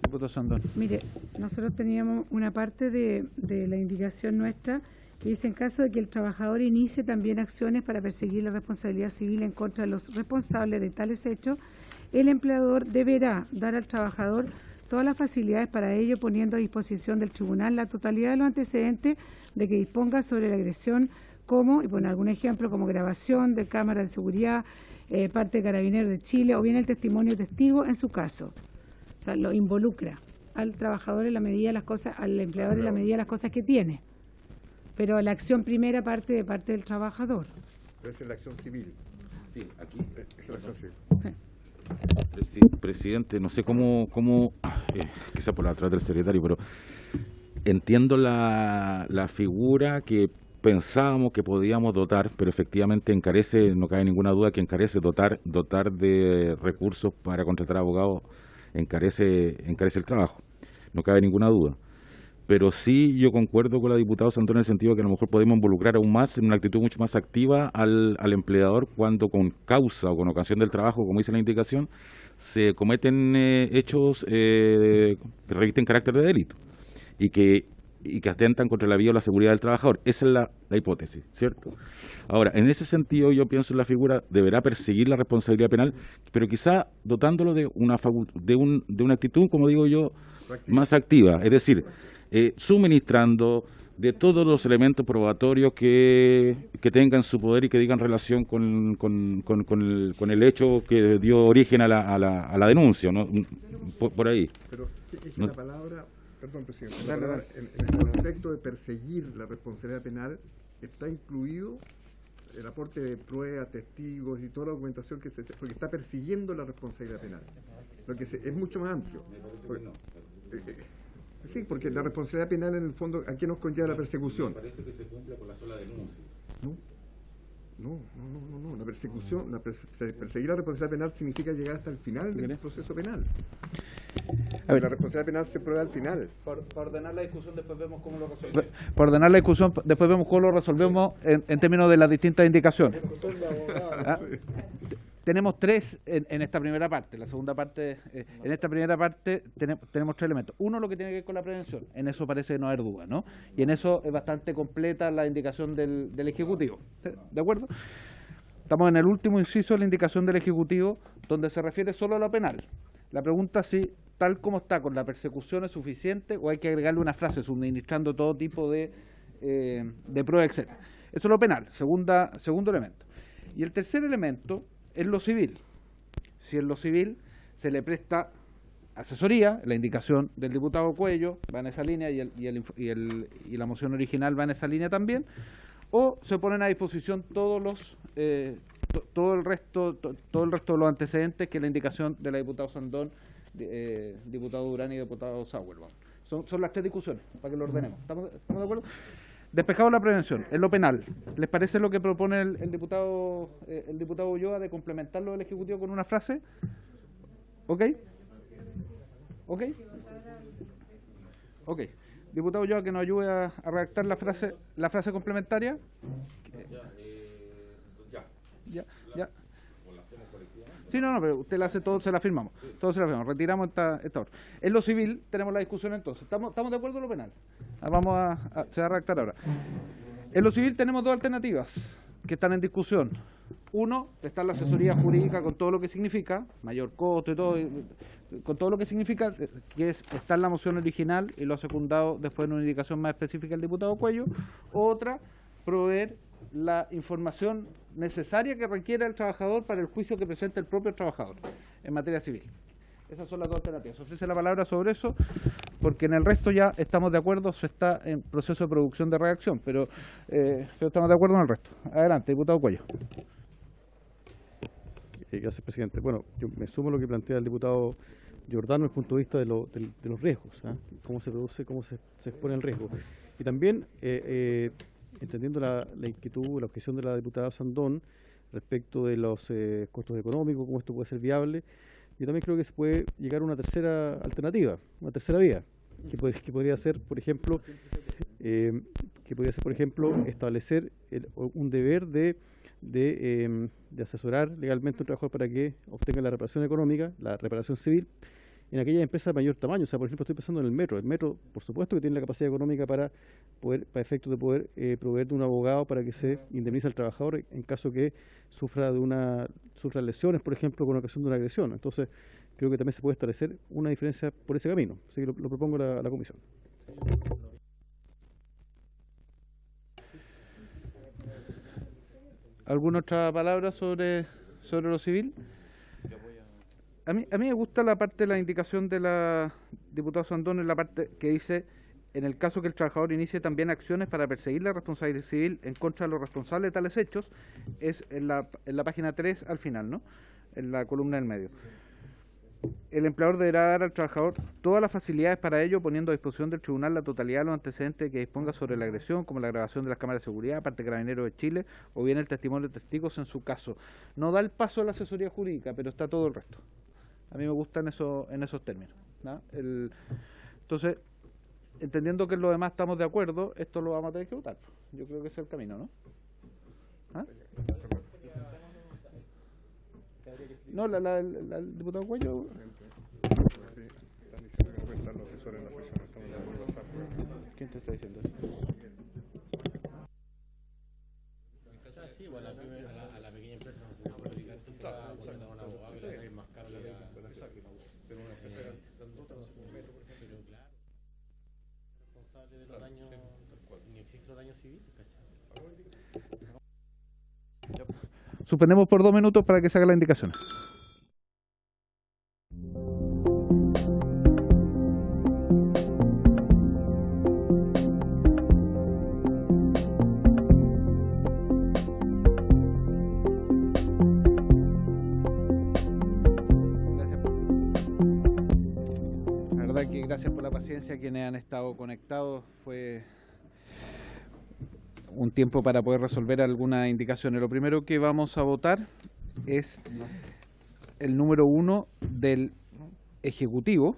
[SPEAKER 1] Diputado Sandón.
[SPEAKER 9] Mire, nosotros teníamos una parte de la indicación nuestra que dice: en caso de que el trabajador inicie también acciones para perseguir la responsabilidad civil en contra de los responsables de tales hechos, el empleador deberá dar al trabajador todas las facilidades para ello, poniendo a disposición del tribunal la totalidad de los antecedentes de que disponga sobre la agresión, como, y poner algún ejemplo, como grabación de cámara de seguridad, parte de Carabineros de Chile, o bien el testimonio de testigo en su caso. O sea, lo involucra al trabajador en la medida de las cosas, al empleador en la medida de las cosas que tiene. Pero la acción primera parte del trabajador.
[SPEAKER 8] Pero esa es la acción civil.
[SPEAKER 13] Sí, aquí.
[SPEAKER 8] Es la acción civil.
[SPEAKER 9] Sí.
[SPEAKER 13] Presidente, no sé cómo quizá por atrás del secretario, pero entiendo la figura que pensábamos que podíamos dotar, pero efectivamente encarece, no cabe ninguna duda que encarece dotar de recursos para contratar abogados, encarece el trabajo, no cabe ninguna duda. Pero sí yo concuerdo con la diputada Sandón en el sentido de que a lo mejor podemos involucrar aún más en una actitud mucho más activa al empleador cuando con causa o con ocasión del trabajo, como dice la indicación, se cometen hechos que revisten carácter de delito y que atentan contra la vida o la seguridad del trabajador. Esa es la hipótesis, ¿cierto? Ahora, en ese sentido yo pienso en la figura, deberá perseguir la responsabilidad penal, pero quizá dotándolo de una actitud, como digo yo, más activa, es decir, suministrando de todos los elementos probatorios que tengan su poder y que digan relación con el hecho que dio origen a la denuncia, ¿no? Por ahí.
[SPEAKER 8] Pero es que la palabra, perdón, presidente, la palabra, en el aspecto de perseguir la responsabilidad penal está incluido el aporte de pruebas, testigos y toda la documentación porque está persiguiendo la responsabilidad penal. Lo que es mucho más amplio. Sí, porque la responsabilidad penal en el fondo, ¿a qué nos conlleva la persecución?
[SPEAKER 13] Me parece que se cumple con la sola denuncia.
[SPEAKER 8] No. La persecución, perseguir la responsabilidad penal significa llegar hasta el final del proceso penal. La responsabilidad penal se prueba al final.
[SPEAKER 1] Para ordenar la discusión después vemos cómo lo resolvemos. Para ordenar la discusión después vemos cómo lo resolvemos en términos de las distintas indicaciones. ¿Ah? Tenemos tres en esta primera parte. La segunda parte, en esta primera parte tenemos tres elementos. Uno, lo que tiene que ver con la prevención. En eso parece no haber duda, ¿no? Y en eso es bastante completa la indicación del Ejecutivo. ¿De acuerdo? Estamos en el último inciso de la indicación del Ejecutivo, donde se refiere solo a lo penal. La pregunta es si, tal como está con la persecución, es suficiente o hay que agregarle una frase suministrando todo tipo de pruebas, etc. Eso es lo penal, segundo elemento. Y el tercer elemento es lo civil. Si en lo civil se le presta asesoría, la indicación del diputado Cuello va en esa línea y la moción original va en esa línea también, o se ponen a disposición todo el resto de los antecedentes que la indicación de la diputada Sandón, diputado Durán y diputado Sauer. Son las tres discusiones, para que lo ordenemos. ¿Estamos de acuerdo? Despejado la prevención, en lo penal, ¿les parece lo que propone el diputado Ulloa de complementarlo del Ejecutivo con una frase? ¿Ok? ¿Ok? Ok. Diputado Ulloa, que nos ayude a redactar la frase complementaria. Ya. Sí, no, pero usted la hace todo, se la firmamos. Todos se la firmamos. Retiramos esta otra. En lo civil tenemos la discusión entonces. ¿Estamos de acuerdo en lo penal? Se va a redactar ahora. En lo civil tenemos dos alternativas que están en discusión. Uno, prestar la asesoría jurídica con todo lo que significa, mayor costo y todo, con todo lo que significa, que está en la moción original y lo ha secundado después en una indicación más específica el diputado Cuello. Otra, proveer la información necesaria que requiere el trabajador para el juicio que presenta el propio trabajador en materia civil. Esas son las dos alternativas. Ofrece la palabra sobre eso, porque en el resto ya estamos de acuerdo, se está en proceso de producción de redacción, pero estamos de acuerdo en el resto. Adelante, diputado Cuello.
[SPEAKER 11] Gracias, presidente. Bueno, yo me sumo a lo que plantea el diputado Giordano desde el punto de vista de los riesgos, ¿eh? Cómo se produce, cómo se expone el riesgo. Y también, entendiendo la inquietud, la objeción de la diputada Sandón respecto de los costos económicos, cómo esto puede ser viable, yo también creo que se puede llegar a una tercera alternativa, una tercera vía, que podría ser, por ejemplo, establecer un deber de asesorar legalmente a un trabajador para que obtenga la reparación económica, la reparación civil, en aquella empresa de mayor tamaño. O sea, por ejemplo, estoy pensando en el metro. El metro, por supuesto, que tiene la capacidad económica para efectos de poder proveer de un abogado para que se indemnice al trabajador en caso que sufra lesiones, por ejemplo, con ocasión de una agresión. Entonces, creo que también se puede establecer una diferencia por ese camino. Así que lo propongo a la comisión.
[SPEAKER 1] ¿Alguna otra palabra sobre lo civil? A mí me gusta la parte de la indicación de la diputada Sandón, en la parte que dice, en el caso que el trabajador inicie también acciones para perseguir la responsabilidad civil en contra de los responsables de tales hechos, es en la página 3 al final, ¿no? En la columna del medio. El empleador deberá dar al trabajador todas las facilidades para ello, poniendo a disposición del tribunal la totalidad de los antecedentes que disponga sobre la agresión, como la grabación de las cámaras de seguridad, parte de Carabineros de Chile, o bien el testimonio de testigos en su caso. No da el paso a la asesoría jurídica, pero está todo el resto. A mí me gustan esos términos, ¿no? Entonces, entendiendo que en lo demás estamos de acuerdo, esto lo vamos a tener que votar. Yo creo que ese es el camino, ¿no? ¿Ah? No, el diputado Cuello.
[SPEAKER 8] Están diciendo que no pueden estar los asesores en la sesión. Estamos de acuerdo.
[SPEAKER 1] ¿Quién te está diciendo eso?
[SPEAKER 5] Sí, bueno, a la pequeña empresa no se puede garantizar contratar a un abogado y le salir más caro la pero una empresa grandota no se puede, pero claro, responsable de los daños, ni existe los daños civiles, ¿cachai?
[SPEAKER 1] Suspendemos por 2 minutos para que se haga la indicación. Gracias por la paciencia a quienes han estado conectados. Fue un tiempo para poder resolver algunas indicaciones. Lo primero que vamos a votar es el número 1 del Ejecutivo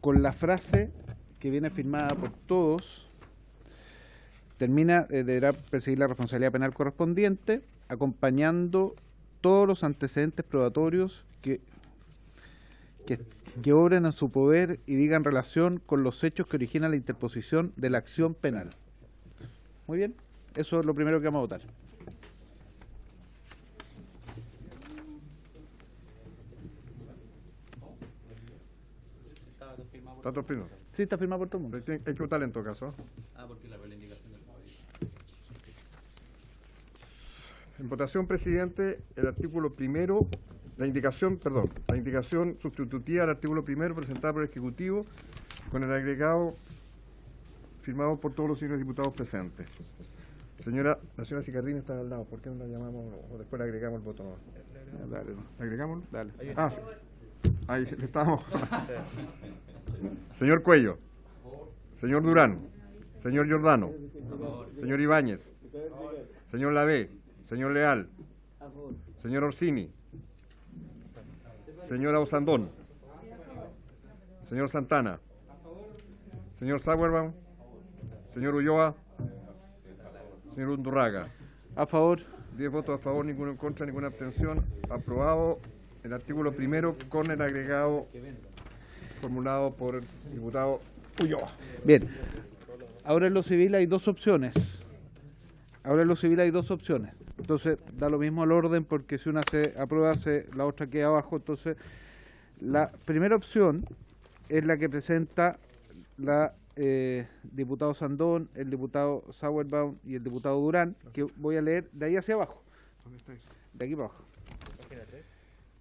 [SPEAKER 1] con la frase que viene firmada por todos. Termina, deberá perseguir la responsabilidad penal correspondiente, acompañando todos los antecedentes probatorios que obren en su poder y digan relación con los hechos que originan la interposición de la acción penal. Muy bien, eso es lo primero que vamos a votar.
[SPEAKER 8] ¿Está todo firmado?
[SPEAKER 1] Sí, está firmado por todo el mundo.
[SPEAKER 8] Hay que votar en todo caso.
[SPEAKER 7] Porque la indicación del
[SPEAKER 8] En votación, presidente, el artículo primero, la indicación sustitutiva al artículo primero presentada por el Ejecutivo con el agregado firmado por todos los señores diputados presentes. La señora Sicardini está al lado, ¿por qué no la llamamos o después le agregamos el voto? Dale, ¿le agregamos? Dale. Ah, sí. Ahí estamos. Señor Cuello, señor Durán, señor Giordano, señor Ibáñez, señor Lavé, señor Leal, señor Orsini, señora Osandón, señor Santana, señor Sauerbaum, señor Ulloa, señor Undurraga.
[SPEAKER 1] A favor.
[SPEAKER 8] 10 votos a favor, ninguno en contra, ninguna abstención. Aprobado el artículo primero con el agregado formulado por el diputado Ulloa.
[SPEAKER 1] Bien. Ahora en lo civil hay dos opciones. Entonces, da lo mismo al orden porque si una se aprueba, la otra queda abajo. Entonces, la primera opción es la que presenta la diputado Sandón, el diputado Sauerbaum y el diputado Durán, que voy a leer de ahí hacia abajo.
[SPEAKER 8] ¿Dónde está eso?
[SPEAKER 1] De aquí para abajo.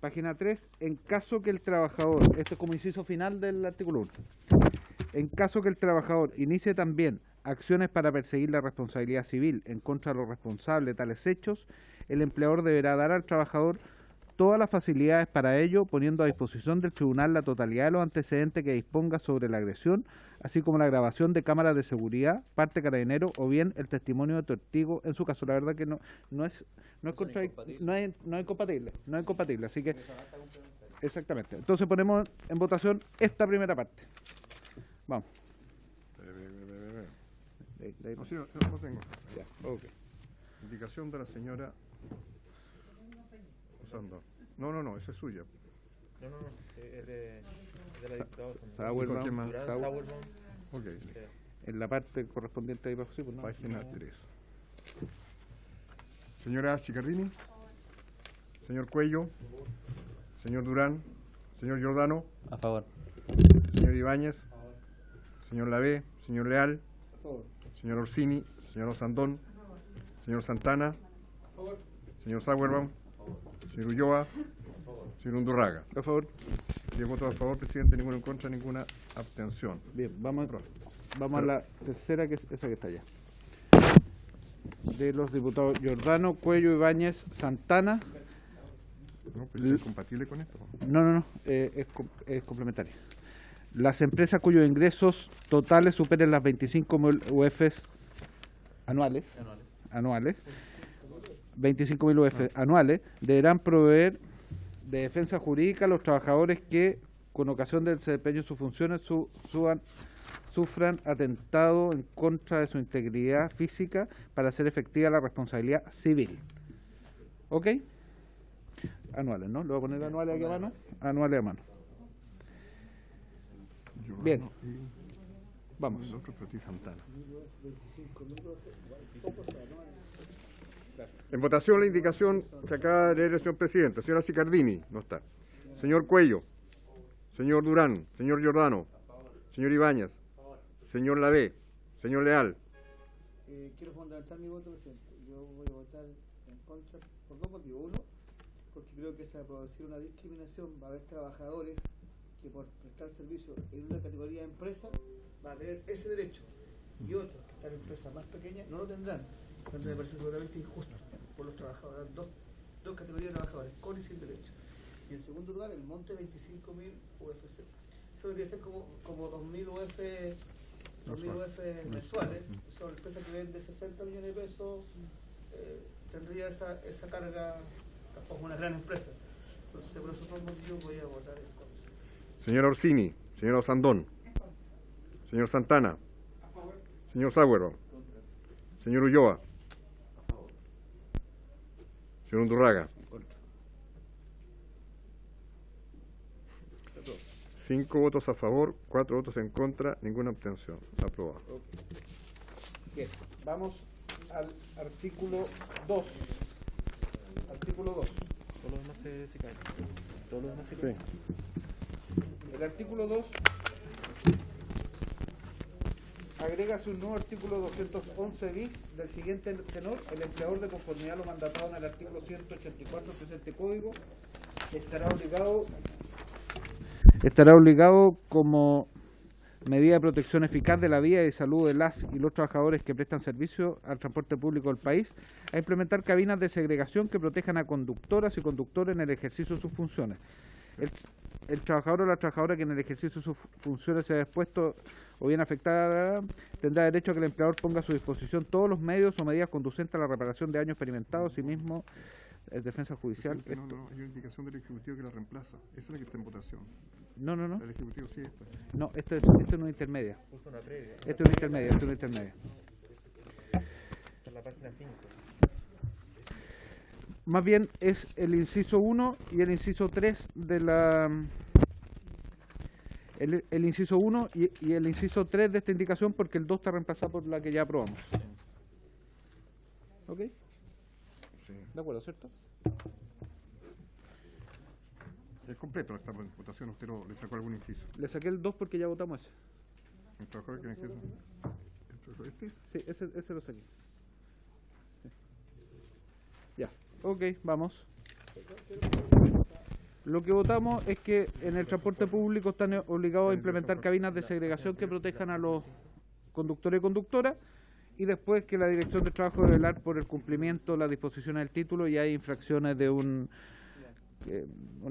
[SPEAKER 1] Página 3. En caso que el trabajador, esto es como inciso final del artículo 1, en caso que el trabajador inicie también acciones para perseguir la responsabilidad civil en contra de los responsables de tales hechos, el empleador deberá dar al trabajador todas las facilidades para ello, poniendo a disposición del tribunal la totalidad de los antecedentes que disponga sobre la agresión, así como la grabación de cámaras de seguridad, parte carabinero o bien el testimonio de testigo en su caso. La verdad que no es incompatible, así que exactamente. Entonces ponemos en votación esta primera parte. Vamos.
[SPEAKER 8] No, sí, no tengo.
[SPEAKER 1] Ya, okay.
[SPEAKER 8] Indicación de la señora Osandón. No, esa es suya.
[SPEAKER 2] No, es de la diputada
[SPEAKER 1] Sauerbaum.
[SPEAKER 2] Durán, Sauerbaum.
[SPEAKER 8] Ok.
[SPEAKER 1] En la parte correspondiente ahí abajo, sí, pues no.
[SPEAKER 8] Página 3. Señora Sicardini, señor Cuello, señor Durán, señor Giordano.
[SPEAKER 7] A favor.
[SPEAKER 8] Señor Ibáñez, señor Lavé, señor Leal, señor Orsini, señor Osandón, señor Santana, señor Sauerbaum, señor Ulloa, señor Undurraga.
[SPEAKER 1] A favor.
[SPEAKER 8] 10 votos a favor, presidente, ninguno en contra, ninguna abstención.
[SPEAKER 1] Bien, vamos a la tercera, que es esa que está allá. De los diputados Giordano, Cuello, Ibáñez, Santana.
[SPEAKER 8] No, pero ¿es compatible con esto?
[SPEAKER 1] No, es complementaria. Las empresas cuyos ingresos totales superen las 25.000 UFs anuales, 25.000 UF anuales, deberán proveer de defensa jurídica a los trabajadores que, con ocasión del desempeño de sus funciones, sufran atentado en contra de su integridad física para hacer efectiva la responsabilidad civil. ¿Ok? Anuales, ¿no? Le voy a poner anuales aquí a mano. Anuales a mano. Bien. Vamos.
[SPEAKER 8] El otro, pero Santana. En votación la indicación que acaba de leer el señor presidente. Señora Sicardini, no está. Señor Cuello, señor Durán, señor Giordano, señor Ibáñez, señor Lavé, señor Leal.
[SPEAKER 14] Quiero fundamentar mi voto, presidente. Yo voy a votar en contra por dos motivos. Uno, porque creo que se va a producir una discriminación. Va a haber trabajadores que por prestar servicio en una categoría de empresa van a tener ese derecho y otros que están en empresas más pequeñas no lo tendrán. Entonces me parece absolutamente injusto por los trabajadores, dos categorías de trabajadores con y sin derecho. Y en segundo lugar, el monte de 25.000 UFC. Eso debería ser como 2.000 UF mensuales. Son empresas que venden 60 millones de pesos, tendría esa carga, tampoco una gran empresa. Entonces, por esos dos motivos voy a votar en contra.
[SPEAKER 8] Señora Orsini, señor Osandón, señor Santana, señor Sagüero, señor Ulloa, señor Undurraga. 5 votos a favor, 4 votos en contra, ninguna abstención. Aprobado.
[SPEAKER 1] Bien, vamos al artículo 2. Artículo 2.
[SPEAKER 2] Todos los demás se caen. Todos los demás se caen.
[SPEAKER 1] El artículo 2 agrega un nuevo artículo 211 bis del siguiente tenor: el empleador, de conformidad a lo mandatado en el artículo 184 del presente código, estará obligado como medida de protección eficaz de la vida y salud de las y los trabajadores que prestan servicio al transporte público del país a implementar cabinas de segregación que protejan a conductoras y conductores en el ejercicio de sus funciones. El trabajador o la trabajadora que en el ejercicio de sus funciones se haya expuesto o bien afectada tendrá derecho a que el empleador ponga a su disposición todos los medios o medidas conducentes a la reparación de daños experimentados, sí mismo defensa judicial.
[SPEAKER 8] No, hay una indicación del Ejecutivo que la reemplaza. Esa es la que está en votación.
[SPEAKER 1] No.
[SPEAKER 8] El Ejecutivo sí está.
[SPEAKER 1] No, esto es una intermedia. Esto es una intermedia.
[SPEAKER 2] Esta es la página 5.
[SPEAKER 1] Más bien es el inciso 1 y el inciso 3 de la... El inciso 1 y el inciso 3 de esta indicación, porque el 2 está reemplazado por la que ya aprobamos. ¿Ok?
[SPEAKER 8] Sí.
[SPEAKER 1] De acuerdo, ¿cierto?
[SPEAKER 8] Es completo esta votación. ¿Usted le sacó algún inciso?
[SPEAKER 1] Le saqué el 2 porque ya votamos ese.
[SPEAKER 8] ¿El trabajador que me ¿Este?
[SPEAKER 1] Sí, ese lo saqué. Sí. Ya. Ok, vamos. Lo que votamos es que en el transporte público están obligados a implementar cabinas de segregación que protejan a los conductores y conductoras, y después que la Dirección de Trabajo debe velar por el cumplimiento de las disposiciones del título y hay infracciones de una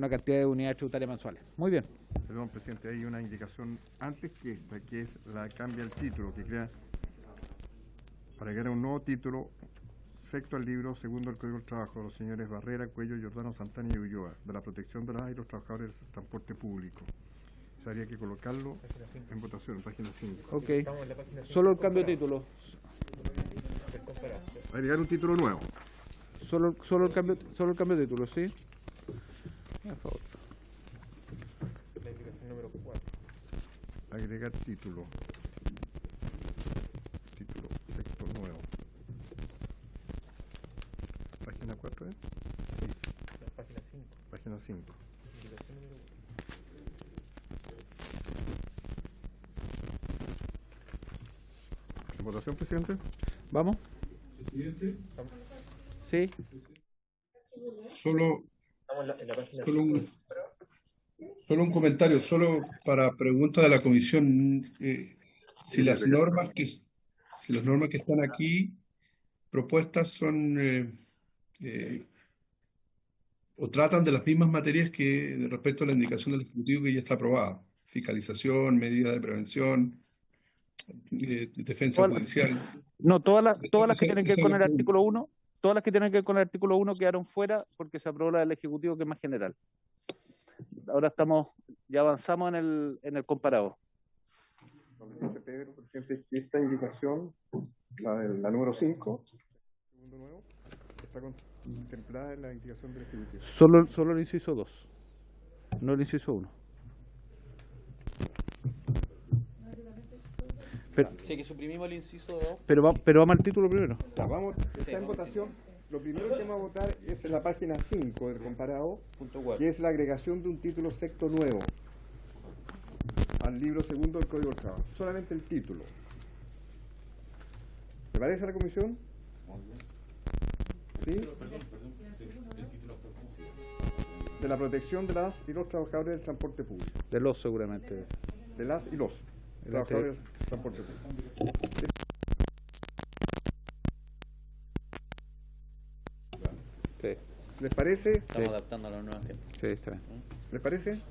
[SPEAKER 1] cantidad de unidades tributarias mensuales. Muy bien.
[SPEAKER 8] Perdón, presidente, hay una indicación antes que esta, que es la cambia el título, que crea para crear un nuevo título, sexto al libro, segundo al Código del Trabajo, de los señores Barrera, Cuello, Giordano, Santana y Ulloa, de la protección de las y los trabajadores del transporte público. O sea, habría que colocarlo en votación, en página 5.
[SPEAKER 1] Ok. Solo el cambio de título.
[SPEAKER 8] Agregar un título nuevo.
[SPEAKER 1] Solo el cambio de título, ¿sí? Por favor.
[SPEAKER 2] La indicación número 4.
[SPEAKER 8] Agregar título. Título, texto nuevo. ¿Página 4, eh?
[SPEAKER 2] Sí. La página 5.
[SPEAKER 8] Página 5.
[SPEAKER 2] Indicación número 1.
[SPEAKER 8] ¿En votación, presidente?
[SPEAKER 1] ¿Vamos?
[SPEAKER 10] Presidente.
[SPEAKER 1] Sí.
[SPEAKER 10] Solo un comentario, solo para pregunta de la comisión, si las normas que están aquí propuestas son o tratan de las mismas materias que respecto a la indicación del Ejecutivo que ya está aprobada: fiscalización, medidas de prevención, defensa judicial.
[SPEAKER 1] No, todas las que tienen que ver con el artículo 1, todas las que tienen que ver con el artículo 1 quedaron fuera porque se aprobó la del Ejecutivo, que es más general. Ahora ya avanzamos en el comparado.
[SPEAKER 8] Pedro, presidente, esta indicación, la número 5, segundo nuevo, está contemplada en la indicación del Ejecutivo.
[SPEAKER 1] Solo el inciso 2, no el inciso 1.
[SPEAKER 12] Sí, que suprimimos el inciso 2.
[SPEAKER 1] Pero vamos al título primero.
[SPEAKER 8] Ya, está en votación. Lo primero que vamos a votar es en la página 5 del comparado, que es la agregación de un título sexto nuevo al libro segundo del Código del Trabajo. Solamente el título. ¿Le parece a la comisión? ¿Sí? De la protección de las y los trabajadores del transporte público.
[SPEAKER 1] De los, seguramente.
[SPEAKER 8] De las y los trabajadores del transporte público.
[SPEAKER 1] Sí.
[SPEAKER 8] ¿Les parece?
[SPEAKER 12] Estamos adaptando a la nueva gente.
[SPEAKER 1] Sí, está bien.
[SPEAKER 8] ¿Les parece?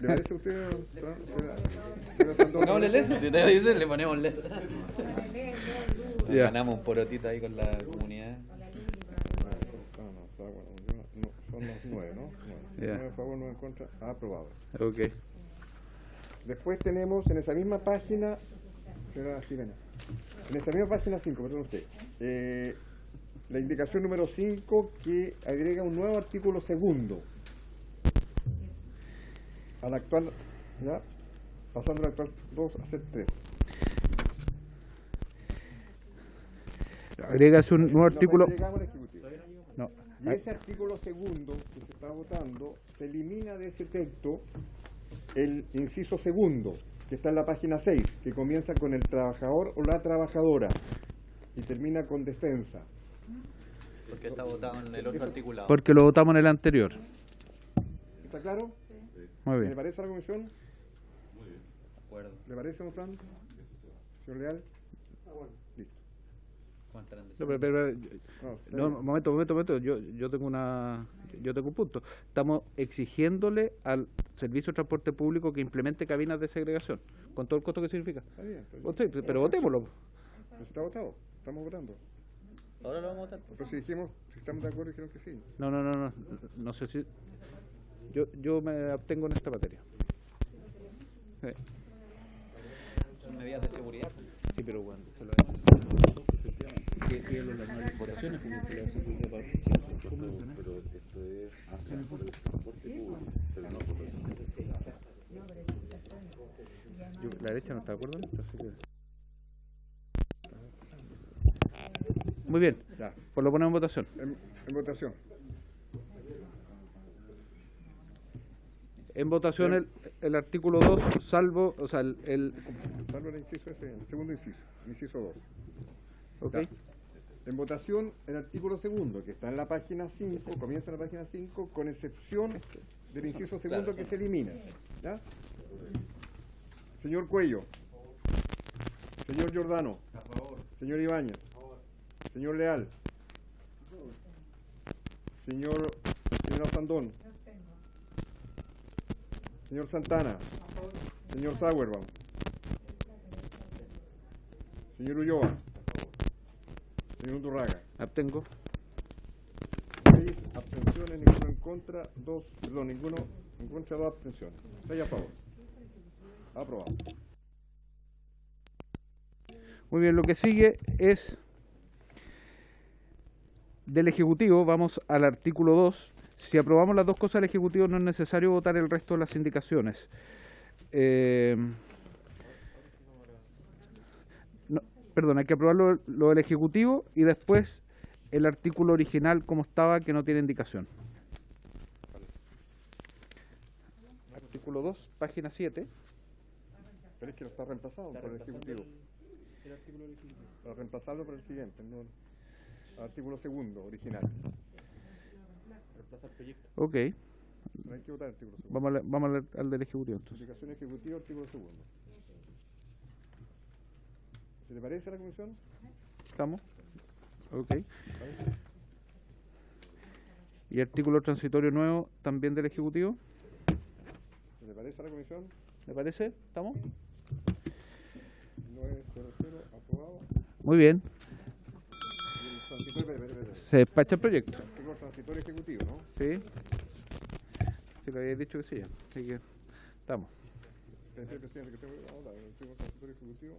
[SPEAKER 8] ¿Le parece a usted?
[SPEAKER 12] Pongámosle letras, si usted dice, le ponemos letras.
[SPEAKER 1] Ya.
[SPEAKER 12] Ganamos un porotito ahí con la comunidad.
[SPEAKER 8] son los 9, ¿no? 9 a favor, 9 en contra. Aprobado.
[SPEAKER 1] Ok.
[SPEAKER 8] Después tenemos en esa misma página, señora Jimena, en esa misma página 5, perdón usted, la indicación número 5 que agrega un nuevo artículo segundo al actual, ¿ya? Pasando del actual 2 a ser 3.
[SPEAKER 1] Agregas un nuevo artículo.
[SPEAKER 8] No. Y ese artículo segundo que se está votando, se elimina de ese texto el inciso segundo, que está en la página 6, que comienza con el trabajador o la trabajadora y termina con defensa.
[SPEAKER 12] Porque está votado en el otro articulado.
[SPEAKER 1] Porque lo votamos en el anterior.
[SPEAKER 8] ¿Está claro?
[SPEAKER 1] Muy bien.
[SPEAKER 8] ¿Le parece a la comisión?
[SPEAKER 12] Muy bien. De acuerdo.
[SPEAKER 8] ¿Le parece, don Fran? Señor Leal. Bueno, listo.
[SPEAKER 1] No, momento. Yo tengo un punto. Estamos exigiéndole al Servicio de Transporte Público que implemente cabinas de segregación, con todo el costo que significa.
[SPEAKER 8] Está bien.
[SPEAKER 1] Pero votémoslo.
[SPEAKER 8] Pero está votado. Estamos votando.
[SPEAKER 12] Ahora lo vamos a votar.
[SPEAKER 8] Pero si dijimos, si estamos de acuerdo, dijeron que sí.
[SPEAKER 1] No sé si... Yo me abstengo en esta materia.
[SPEAKER 12] Son medidas de seguridad.
[SPEAKER 1] Sí, pero bueno, se lo que las nuevas votaciones, como se le hace
[SPEAKER 13] pero esto es hacia el transporte público, pero no por
[SPEAKER 1] la derecha no está de acuerdo en esto, así que... Muy bien,
[SPEAKER 8] ya.
[SPEAKER 1] Pues lo ponemos en votación.
[SPEAKER 8] En votación.
[SPEAKER 1] En votación el artículo 2, salvo, o sea,
[SPEAKER 8] Salvo el inciso ese, el segundo inciso, inciso 2.
[SPEAKER 1] Ok.
[SPEAKER 8] Ya. En votación el artículo segundo, que está en la página 5, comienza en la página 5, con excepción del inciso segundo que se elimina. ¿Ya? Señor Cuello. Señor Giordano. A favor. Señor Ibáñez. A favor. Señor Leal. Señora Sandón. Señor Santana. Señor Sauerbaum. Señor Ulloa. Señor Undurraga.
[SPEAKER 1] Abstengo.
[SPEAKER 8] 6 abstenciones, ninguno en contra, ninguno en contra, 2 abstenciones. 6 a favor. Aprobado.
[SPEAKER 1] Muy bien, lo que sigue es del Ejecutivo. Vamos al artículo 2. Si aprobamos las dos cosas del Ejecutivo, no es necesario votar el resto de las indicaciones. Perdón, hay que aprobar lo del Ejecutivo y después el artículo original como estaba, que no tiene indicación. Artículo 2, página 7.
[SPEAKER 8] Pero es que lo está reemplazado por el Ejecutivo. Para reemplazarlo por el siguiente, no, artículo segundo, original.
[SPEAKER 1] Ok.
[SPEAKER 8] No hay que votar el artículo segundo.
[SPEAKER 1] Vamos al del Ejecutivo entonces.
[SPEAKER 8] Indicación ejecutiva, artículo segundo. ¿Se le parece a la comisión?
[SPEAKER 1] ¿Estamos? Ok. ¿Y artículo transitorio nuevo también del Ejecutivo?
[SPEAKER 8] ¿Se le parece a la comisión?
[SPEAKER 1] ¿Le parece? ¿Estamos?
[SPEAKER 8] 900, aprobado.
[SPEAKER 1] Muy bien.
[SPEAKER 8] Espera.
[SPEAKER 1] Se despacha el proyecto.
[SPEAKER 8] Artículo transitorio ejecutivo, ¿no?
[SPEAKER 1] Sí. Sí, le había dicho que sí ya. Así que estamos.
[SPEAKER 8] Presidente, que tengo que hablar. Artículo transitorio ejecutivo.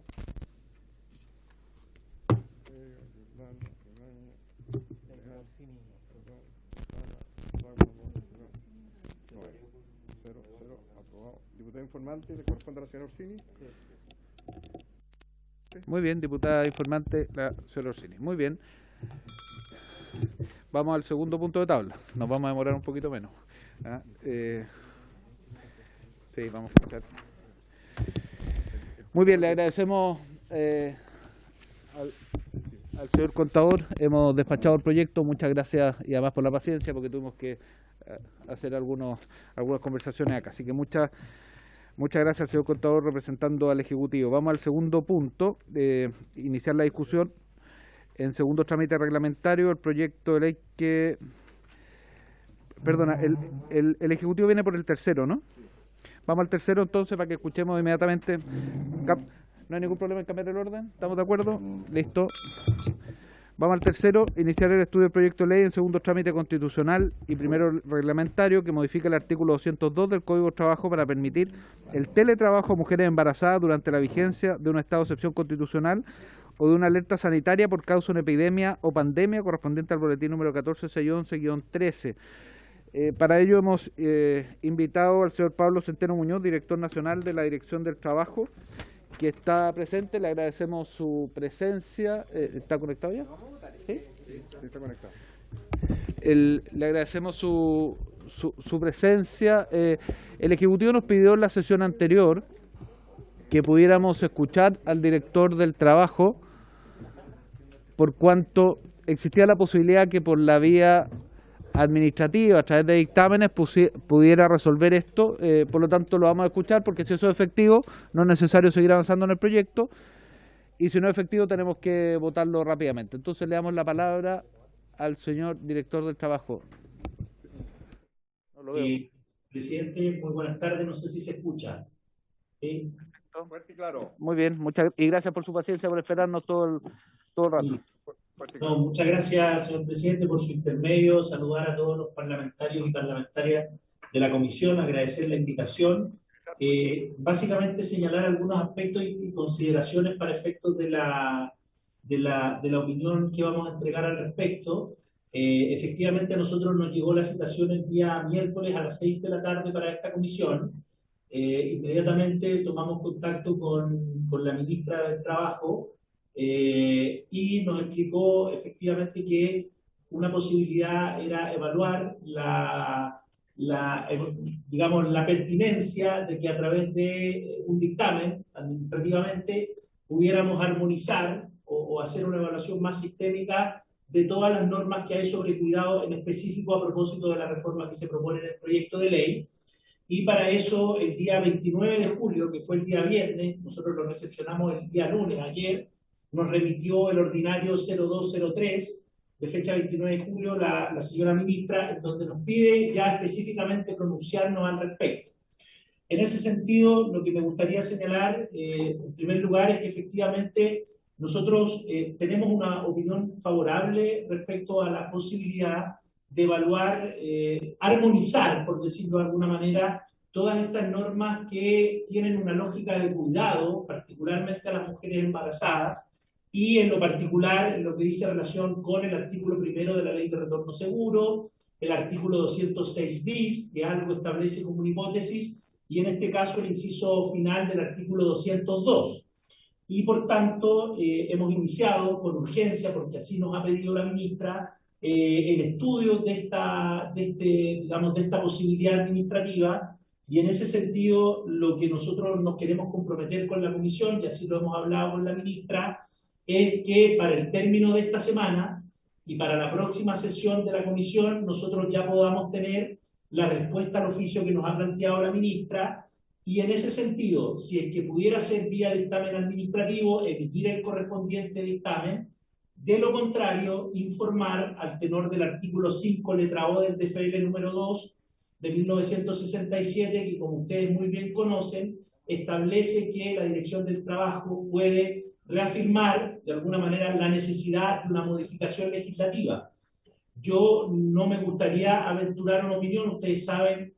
[SPEAKER 8] Aprobado. Diputado informante, ¿le corresponde a la señora Orsini?
[SPEAKER 1] Muy bien, diputada informante, la señora Orsini. Muy bien. Vamos al segundo punto de tabla. Nos vamos a demorar un poquito menos. Sí, vamos a escuchar. Muy bien, le agradecemos al señor contador. Hemos despachado el proyecto. Muchas gracias y además por la paciencia, porque tuvimos que hacer algunas conversaciones acá. Así que muchas gracias al señor contador representando al Ejecutivo. Vamos al segundo punto, iniciar la discusión en segundo trámite reglamentario, el proyecto de ley que... Perdona, el Ejecutivo viene por el tercero, ¿no? Vamos al tercero entonces para que escuchemos inmediatamente. ¿No hay ningún problema en cambiar el orden? ¿Estamos de acuerdo? Listo. Vamos al tercero, iniciar el estudio del proyecto de ley en segundo trámite constitucional y primero reglamentario que modifica el artículo 202 del Código de Trabajo para permitir el teletrabajo a mujeres embarazadas durante la vigencia de un estado de excepción constitucional o de una alerta sanitaria por causa de una epidemia o pandemia correspondiente al boletín número 14611-13. Para ello hemos invitado al señor Pablo Centeno Muñoz, director nacional de la Dirección del Trabajo, que está presente. Le agradecemos su presencia. ¿Está conectado ya? ¿Sí?
[SPEAKER 8] Sí, está conectado.
[SPEAKER 1] Le agradecemos su presencia. El Ejecutivo nos pidió en la sesión anterior que pudiéramos escuchar al director del Trabajo por cuanto existía la posibilidad que por la vía administrativa, a través de dictámenes, pudiera resolver esto. Por lo tanto, lo vamos a escuchar porque si eso es efectivo, no es necesario seguir avanzando en el proyecto, y si no es efectivo, tenemos que votarlo rápidamente. Entonces, le damos la palabra al señor director del Trabajo.
[SPEAKER 15] No lo veo. Presidente, muy buenas tardes. No sé si se escucha. ¿Sí?
[SPEAKER 8] Fuerte y claro.
[SPEAKER 1] Muy bien, y gracias por su paciencia, por esperarnos todo el rato.
[SPEAKER 15] Sí. No, muchas gracias, señor presidente, por su intermedio. Saludar a todos los parlamentarios y parlamentarias de la comisión, agradecer la invitación. Básicamente señalar algunos aspectos y consideraciones para efectos de la opinión que vamos a entregar al respecto. Efectivamente, a nosotros nos llegó la citación el día miércoles a las 6 de la tarde para esta comisión. Inmediatamente tomamos contacto con la ministra del Trabajo y nos explicó efectivamente que una posibilidad era evaluar digamos, la pertinencia de que a través de un dictamen administrativamente pudiéramos armonizar o hacer una evaluación más sistémica de todas las normas que hay sobre cuidado, en específico a propósito de la reforma que se propone en el proyecto de ley. Y para eso, el día 29 de julio, que fue el día viernes, nosotros lo recepcionamos el día lunes, ayer, nos remitió el ordinario 0203, de fecha 29 de julio, la señora ministra, en donde nos pide ya específicamente pronunciarnos al respecto. En ese sentido, lo que me gustaría señalar, en primer lugar, es que efectivamente nosotros tenemos una opinión favorable respecto a la posibilidad de evaluar, armonizar, por decirlo de alguna manera, todas estas normas que tienen una lógica de cuidado, particularmente a las mujeres embarazadas, y en lo particular, en lo que dice relación con el artículo primero de la Ley de Retorno Seguro, el artículo 206 bis, que algo establece como una hipótesis, y en este caso el inciso final del artículo 202. Y por tanto, hemos iniciado con urgencia, porque así nos ha pedido la ministra, el estudio de esta posibilidad administrativa, y en ese sentido lo que nosotros nos queremos comprometer con la comisión, y así lo hemos hablado con la ministra, es que para el término de esta semana y para la próxima sesión de la comisión nosotros ya podamos tener la respuesta al oficio que nos ha planteado la ministra, y en ese sentido, si es que pudiera ser vía dictamen administrativo, emitir el correspondiente dictamen. De lo contrario, informar al tenor del artículo 5, letra O del TFL número 2 de 1967, que como ustedes muy bien conocen, establece que la Dirección del Trabajo puede reafirmar de alguna manera la necesidad de una modificación legislativa. Yo no me gustaría aventurar una opinión, ustedes saben,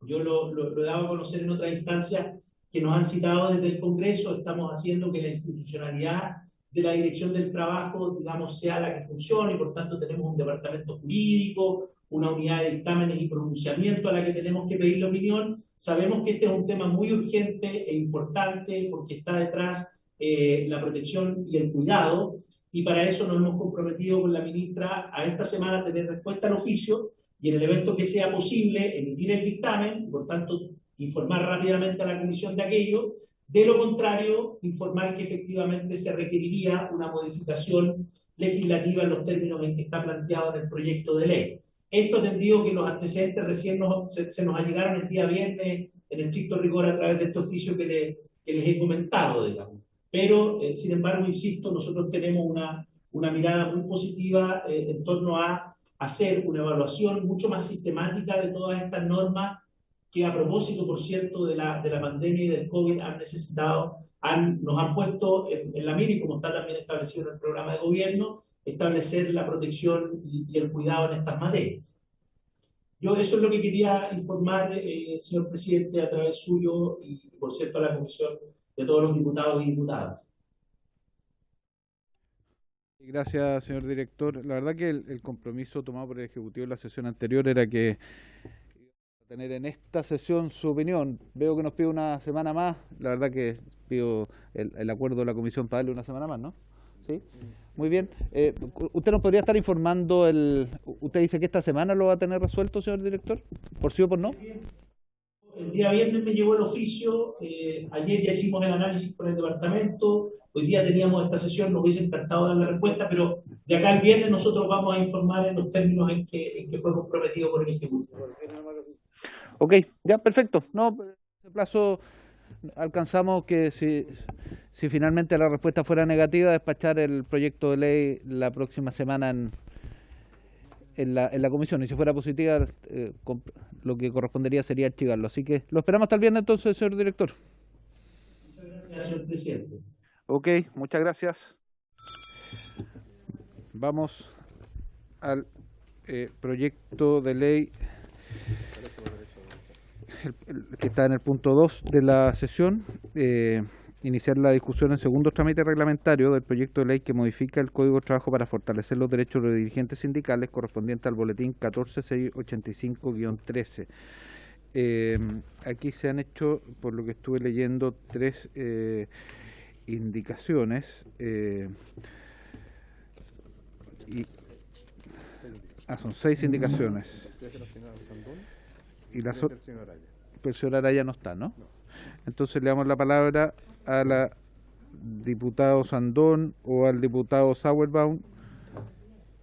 [SPEAKER 15] yo lo he dado a conocer en otras instancias que nos han citado desde el Congreso, estamos haciendo que la institucionalidad de la Dirección del Trabajo, digamos, sea la que funcione, y por tanto tenemos un departamento jurídico, una unidad de dictámenes y pronunciamiento a la que tenemos que pedir la opinión. Sabemos que este es un tema muy urgente e importante porque está detrás la protección y el cuidado, y para eso nos hemos comprometido con la ministra a esta semana tener respuesta al oficio, y en el evento que sea posible emitir el dictamen, y por tanto informar rápidamente a la comisión de aquello. De lo contrario, informar que efectivamente se requeriría una modificación legislativa en los términos en que está planteado en el proyecto de ley. Esto atendido que los antecedentes recién se nos allegaron el día viernes en estricto rigor a través de este oficio que les he comentado, digamos. Pero, sin embargo, insisto, nosotros tenemos una mirada muy positiva en torno a hacer una evaluación mucho más sistemática de todas estas normas que, a propósito, por cierto, de la pandemia y del COVID, nos han puesto en la mira, y como está también establecido en el programa de gobierno, establecer la protección y el cuidado en estas materias. Yo eso es lo que quería informar, señor presidente, a través suyo y, por cierto, a la comisión de todos los diputados y diputadas.
[SPEAKER 1] Gracias, señor director. La verdad que el compromiso tomado por el Ejecutivo en la sesión anterior era que iba a tener en esta sesión su opinión. Veo que nos pide una semana más. La verdad que pido el acuerdo de la comisión para darle una semana más, ¿no? ¿Sí? Muy bien. ¿Usted nos podría estar informando? ¿Usted dice que esta semana lo va a tener resuelto, señor director? ¿Por sí o por no?
[SPEAKER 15] El día viernes me llegó el oficio. Ayer ya hicimos el análisis con el departamento. Hoy día teníamos esta sesión, nos hubiese encantado dar la respuesta, pero de acá al viernes nosotros vamos a informar en los términos en que fue comprometido por el Ejecutivo.
[SPEAKER 1] Ok, ya, perfecto. No, ese plazo alcanzamos que si finalmente la respuesta fuera negativa, despachar el proyecto de ley la próxima semana en la comisión. Y si fuera positiva, lo que correspondería sería archivarlo. Así que lo esperamos hasta el viernes entonces, señor director.
[SPEAKER 15] Muchas gracias, señor presidente.
[SPEAKER 1] Ok, muchas gracias. Vamos al proyecto de ley que está en el punto 2 de la sesión. Iniciar la discusión en segundo trámite reglamentario del proyecto de ley que modifica el Código de Trabajo para fortalecer los derechos de los dirigentes sindicales correspondiente al boletín 14685-13. Aquí se han hecho, por lo que estuve leyendo, 3 indicaciones son 6 indicaciones y la señora Araya no está, ¿no? Entonces le damos la palabra a la diputado Sandón o al diputado Sauerbaum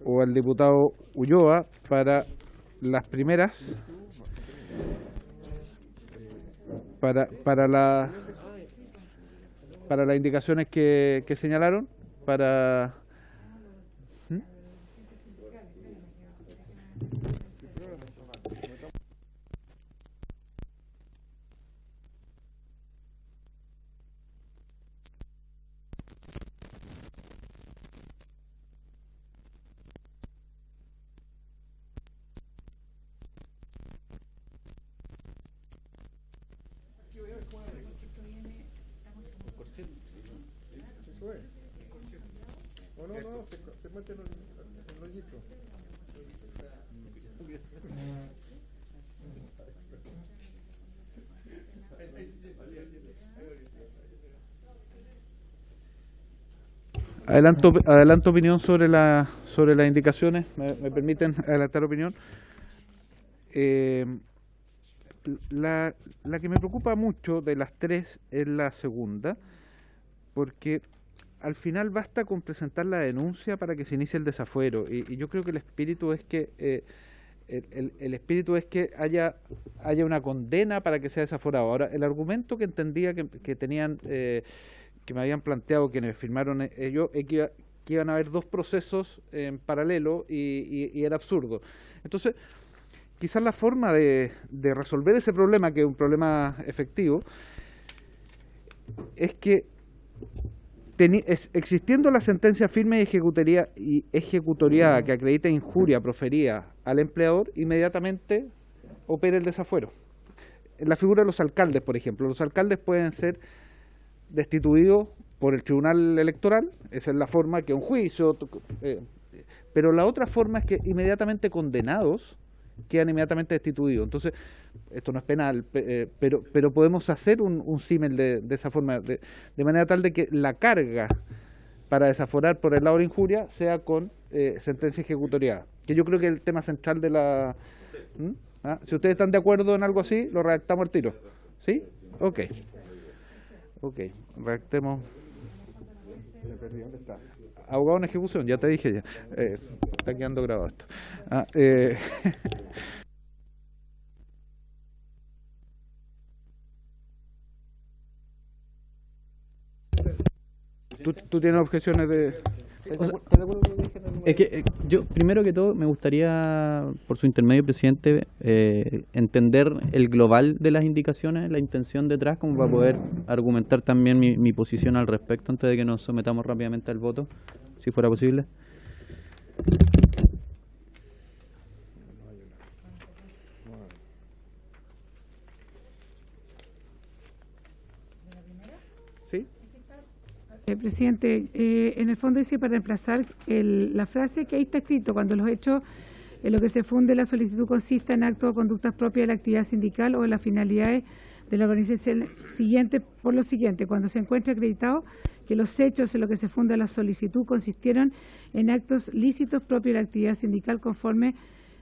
[SPEAKER 1] o al diputado Ulloa para las primeras, para las indicaciones que señalaron, para...
[SPEAKER 8] Se mete en el hoyito. Adelanto opinión sobre las indicaciones. ¿Me permiten adelantar opinión? La que me preocupa mucho de las 3 es la segunda, porque al final basta con presentar la denuncia para que se inicie el desafuero, y yo creo que el espíritu es que el espíritu es que haya una condena para que sea desaforado. Ahora, el argumento que entendía que tenían, que me habían planteado quienes firmaron ellos, es que iban a haber 2 procesos en paralelo y era absurdo. Entonces, quizás la forma de resolver ese problema, que es un problema efectivo, es que existiendo la sentencia firme y ejecutoriada que acredita injuria proferida al empleador, inmediatamente opera el desafuero. En la figura de los alcaldes, por ejemplo, los alcaldes pueden ser destituidos por el Tribunal Electoral, esa es la forma, que un juicio, pero la otra forma es que inmediatamente condenados quedan inmediatamente destituidos. Entonces, esto no es penal, pero podemos hacer un símil de esa forma, de manera tal de que la carga para desaforar por el lado de injuria sea con sentencia ejecutoriada, que yo creo que es el tema central de la... Si ustedes están de acuerdo en algo así, lo redactamos al tiro. ¿Sí? Ok. Ok, redactemos... ¿Dónde está? Abogado en ejecución, ya te dije ya. Está quedando grabado esto. ¿Tú tienes objeciones de...?
[SPEAKER 7] Es que yo, primero que todo, me gustaría, por su intermedio, presidente, entender el global de las indicaciones, la intención detrás, como para poder argumentar también mi posición al respecto antes de que nos sometamos rápidamente al voto, si fuera posible.
[SPEAKER 9] Presidente, en el fondo dice para reemplazar la frase que ahí está escrito, cuando los hechos en lo que se funde la solicitud consista en actos o conductas propias de la actividad sindical o de las finalidades de la organización siguiente, por lo siguiente, cuando se encuentre acreditado que los hechos en lo que se funda la solicitud consistieron en actos lícitos propios de la actividad sindical conforme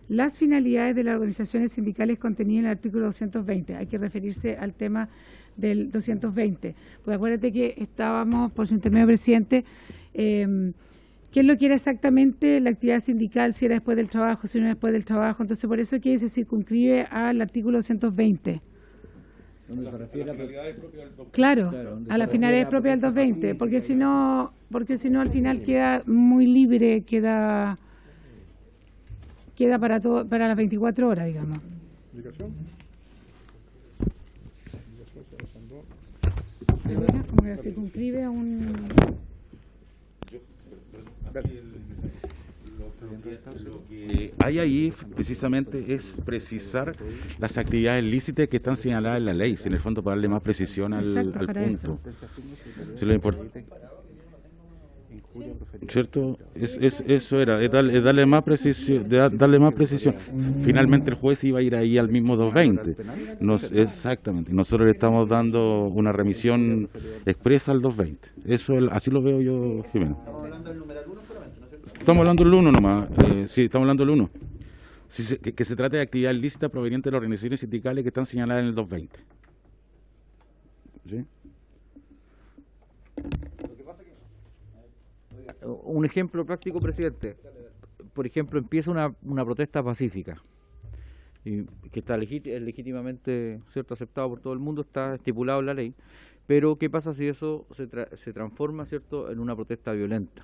[SPEAKER 9] las finalidades de las organizaciones sindicales contenidas en el artículo 220. Hay que referirse al tema del 220. Pues acuérdate que estábamos, por su intermedio, presidente, ¿qué es lo que era exactamente la actividad sindical? Si era después del trabajo, si no era después del trabajo. Entonces, por eso que se circunscribe al artículo 220.
[SPEAKER 3] ¿Dónde se refiere
[SPEAKER 9] Claro, a las finalidades propias del 220, porque si no al final queda muy libre, queda para las 24 horas, digamos. Como que se circunscribe a un...
[SPEAKER 13] Lo que hay ahí precisamente es precisar las actividades lícitas que están señaladas en la ley, en el fondo para darle más precisión al punto. Si lo ¿cierto? Eso era, es darle más precisión, Finalmente el juez iba a ir ahí al mismo 220. Exactamente. Nosotros le estamos dando una remisión expresa al 220. Así lo veo yo, Jimena.
[SPEAKER 12] ¿Estamos hablando del numeral 1 solamente?
[SPEAKER 13] Estamos hablando del 1 nomás. Sí, estamos hablando del 1. Que se trate de actividad ilícita proveniente de las organizaciones sindicales que están señaladas en el 220. ¿Sí?
[SPEAKER 3] Un ejemplo práctico, presidente. Por ejemplo, empieza una protesta pacífica y que está legítimamente, ¿cierto?, aceptado por todo el mundo, está estipulado en la ley. Pero ¿qué pasa si eso se transforma, ¿cierto?, en una protesta violenta?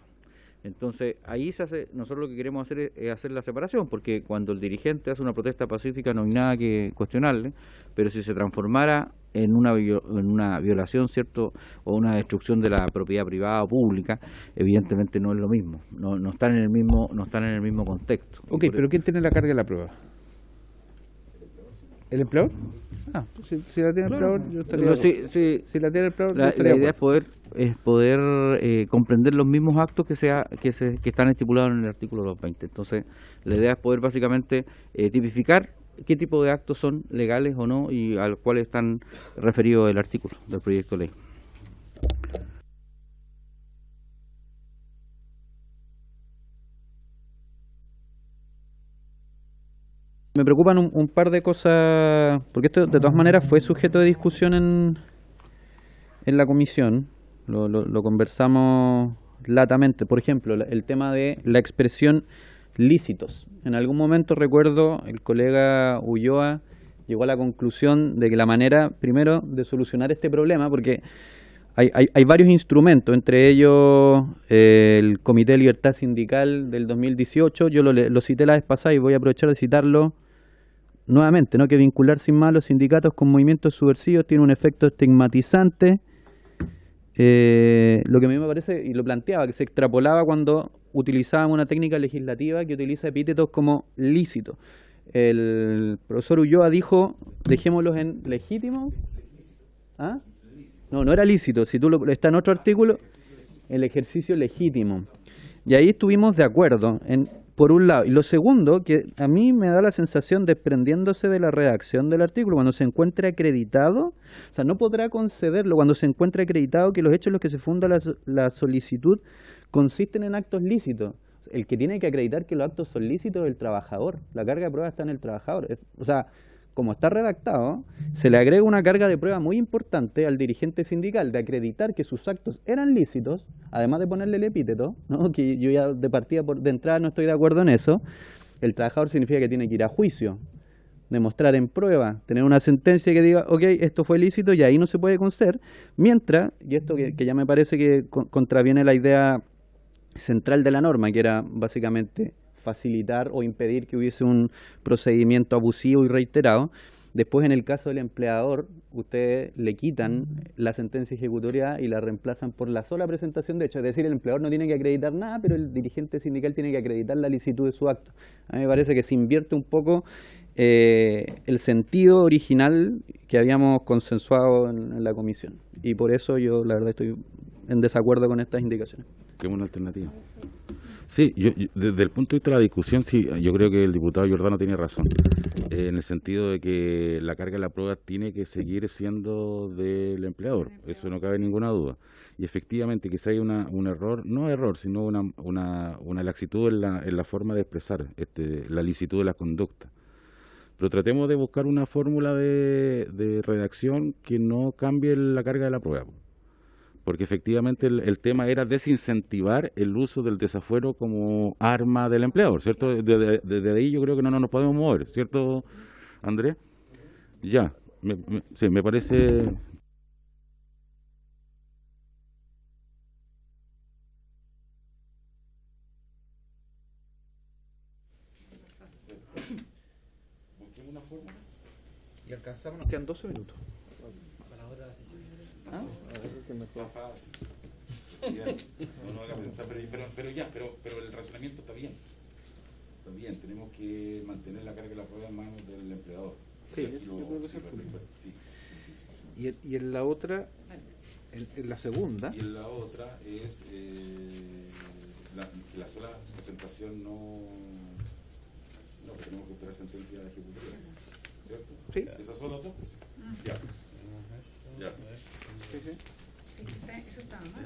[SPEAKER 3] Entonces ahí nosotros lo que queremos hacer es hacer la separación, porque cuando el dirigente hace una protesta pacífica no hay nada que cuestionarle, pero si se transformara en una violación, ¿cierto?, o una destrucción de la propiedad privada o pública, evidentemente no es lo mismo, no están en el mismo contexto.
[SPEAKER 1] Ok, pero ¿quién tiene la carga de la prueba? ¿El empleador? Si la tiene el empleador, yo estaría... Si la tiene el empleador, yo estaría...
[SPEAKER 3] La idea es poder comprender los mismos actos que están estipulados en el artículo 220. Entonces, la idea es poder básicamente tipificar qué tipo de actos son legales o no y a los cuales están referidos el artículo del proyecto de ley. Me preocupan un par de cosas, porque esto de todas maneras fue sujeto de discusión en la comisión, lo conversamos latamente. Por ejemplo, el tema de la expresión lícitos. En algún momento recuerdo el colega Ulloa llegó a la conclusión de que la manera, primero, de solucionar este problema, porque hay varios instrumentos, entre ellos el Comité de Libertad Sindical del 2018, yo lo cité la vez pasada y voy a aprovechar de citarlo nuevamente, ¿no? Que vincular sin más los sindicatos con movimientos subversivos tiene un efecto estigmatizante. Lo que a mí me parece, y lo planteaba, que se extrapolaba cuando utilizábamos una técnica legislativa que utiliza epítetos como lícito. El profesor Ulloa dijo, dejémoslos en legítimo. ¿Ah? No era lícito. Si está en otro artículo, el ejercicio legítimo. Y ahí estuvimos de acuerdo, por un lado. Y lo segundo, que a mí me da la sensación, desprendiéndose de la redacción del artículo, cuando se encuentre acreditado, o sea, no podrá concederlo cuando se encuentre acreditado que los hechos en los que se funda la solicitud consisten en actos lícitos. El que tiene que acreditar que los actos son lícitos es el trabajador. La carga de prueba está en el trabajador. O sea, como está redactado, se le agrega una carga de prueba muy importante al dirigente sindical de acreditar que sus actos eran lícitos, además de ponerle el epíteto, ¿no? Que yo ya de entrada no estoy de acuerdo en eso. El trabajador significa que tiene que ir a juicio, demostrar en prueba, tener una sentencia que diga, ok, esto fue lícito y ahí no se puede conceder, mientras, y esto que ya me parece que contraviene la idea central de la norma, que era básicamente facilitar o impedir que hubiese un procedimiento abusivo y reiterado. Después, en el caso del empleador, ustedes le quitan la sentencia ejecutoria y la reemplazan por la sola presentación de hecho. Es decir, el empleador no tiene que acreditar nada, pero el dirigente sindical tiene que acreditar la licitud de su acto. A mí me parece que se invierte un poco el sentido original que habíamos consensuado en la comisión. Y por eso yo, la verdad, estoy
[SPEAKER 7] en desacuerdo con estas indicaciones.
[SPEAKER 13] ¿Qué es una alternativa? Sí, desde el punto de vista de la discusión, sí, yo creo que el diputado Giordano tiene razón, en el sentido de que la carga de la prueba tiene que seguir siendo del empleador, eso no cabe ninguna duda. Y efectivamente quizá hay un error, no error, sino una laxitud en la forma de expresar la licitud de la conducta. Pero tratemos de buscar una fórmula de redacción que no cambie la carga de la prueba. Porque efectivamente el tema era desincentivar el uso del desafuero como arma del empleador, ¿cierto? Desde ahí yo creo que no nos podemos mover, ¿cierto, Andrés? Ya, sí, me parece...
[SPEAKER 1] Y alcanzamos, nos quedan 12 minutos.
[SPEAKER 12] Para la otra sesión.
[SPEAKER 1] ¿Ah?
[SPEAKER 13] No haga pensar, pero el razonamiento está bien. Está bien, tenemos que mantener la carga de la prueba en manos del empleador.
[SPEAKER 1] Sí, Y en la otra, en la segunda.
[SPEAKER 13] Y en la otra es que la sola presentación no, que tenemos que esperar sentencia ejecutiva. ¿Cierto?
[SPEAKER 1] Sí.
[SPEAKER 13] ¿Esas son las dos? Ya. Ya.
[SPEAKER 1] Sí, sí.
[SPEAKER 6] Eso estaba mal.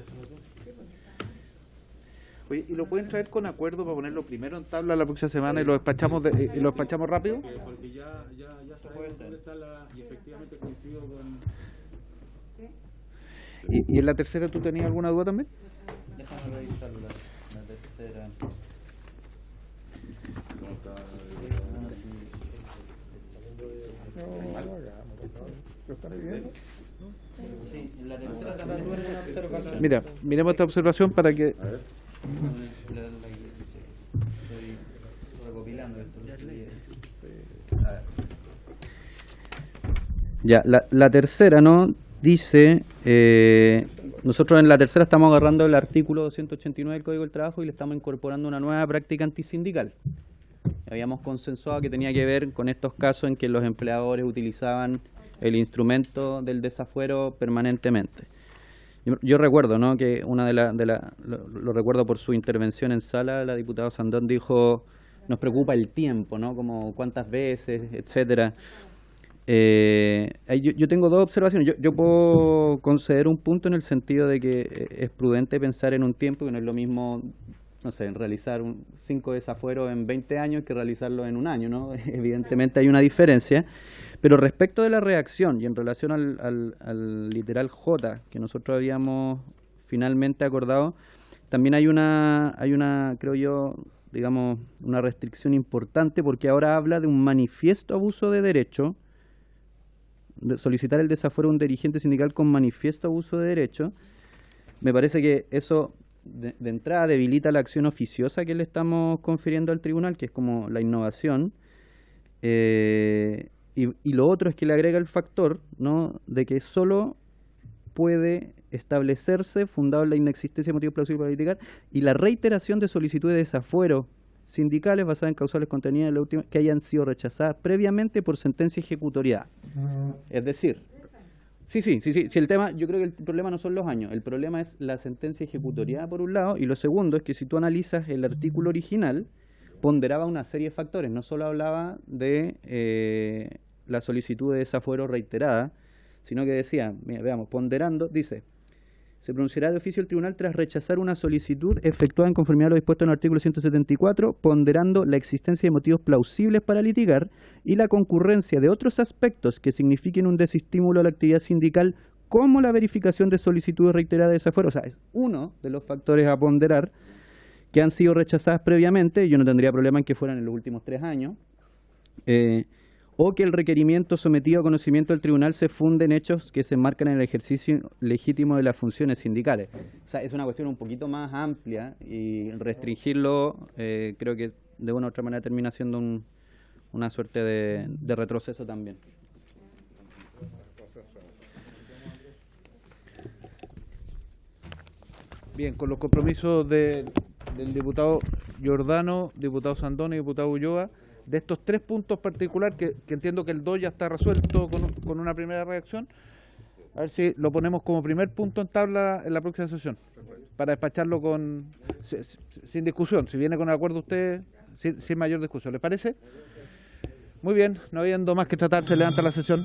[SPEAKER 1] Oye, ¿y lo pueden traer con acuerdo para ponerlo primero en tabla la próxima semana y lo despachamos rápido?
[SPEAKER 13] Porque ya sabemos dónde está y efectivamente coincido con...
[SPEAKER 1] ¿Y en la tercera tú tenías alguna duda también?
[SPEAKER 12] Déjame revisar la tercera. Sí, en la tercera también tuve una observación.
[SPEAKER 1] Mira, miremos esta observación para que...
[SPEAKER 12] Estoy recopilando esto. A ver.
[SPEAKER 7] Ya, la tercera, ¿no? Dice, nosotros en la tercera estamos agarrando el artículo 289 del Código del Trabajo y le estamos incorporando una nueva práctica antisindical. Habíamos consensuado que tenía que ver con estos casos en que los empleadores utilizaban el instrumento del desafuero permanentemente. Yo recuerdo, ¿no?, que una lo recuerdo por su intervención en sala, la diputada Sandón dijo, nos preocupa el tiempo, ¿no?, como cuántas veces, etcétera. Yo tengo dos observaciones. Yo puedo conceder un punto en el sentido de que es prudente pensar en un tiempo, que no es lo mismo, no sé, realizar 5 desafueros en 20 años que realizarlo en un año, ¿no? Evidentemente hay una diferencia. Pero respecto de la reacción y en relación al literal J que nosotros habíamos finalmente acordado, también hay una, creo yo, digamos, una restricción importante, porque ahora habla de un manifiesto abuso de derecho, de solicitar el desafuero a un dirigente sindical con manifiesto abuso de derecho. Me parece que eso de entrada debilita la acción oficiosa que le estamos confiriendo al tribunal, que es como la innovación. Y lo otro es que le agrega el factor, ¿no?, de que solo puede establecerse, fundado en la inexistencia de motivos plausibles para litigar, y la reiteración de solicitudes de desafuero sindicales basadas en causales contenidas en la última, que hayan sido rechazadas previamente por sentencia ejecutoriada. Es decir, sí, el tema, yo creo que el problema no son los años, el problema es la sentencia ejecutoriada por un lado, y lo segundo es que si tú analizas el artículo original, ponderaba una serie de factores, no solo hablaba de la solicitud de desafuero reiterada, sino que decía, mira, veamos, ponderando, dice, se pronunciará de oficio el tribunal tras rechazar una solicitud efectuada en conformidad a lo dispuesto en el artículo 174, ponderando la existencia de motivos plausibles para litigar y la concurrencia de otros aspectos que signifiquen un desestímulo a la actividad sindical, como la verificación de solicitudes reiteradas de desafuero. O sea, es uno de los factores a ponderar que han sido rechazadas previamente. Yo no tendría problema en que fueran en los últimos 3 años. O que el requerimiento sometido a conocimiento del tribunal se funde en hechos que se enmarcan en el ejercicio legítimo de las funciones sindicales. O sea, es una cuestión un poquito más amplia y restringirlo creo que de una u otra manera termina siendo una suerte de retroceso también.
[SPEAKER 1] Bien, con los compromisos del diputado Giordano, diputado Sandón y diputado Ulloa, de estos 3 puntos particulares, que entiendo que el 2 ya está resuelto con una primera reacción, A ver si lo ponemos como primer punto en tabla en la próxima sesión, para despacharlo sin discusión. Si viene con el acuerdo usted, sin mayor discusión. ¿Les parece? Muy bien, no habiendo más que tratar, se levanta la sesión.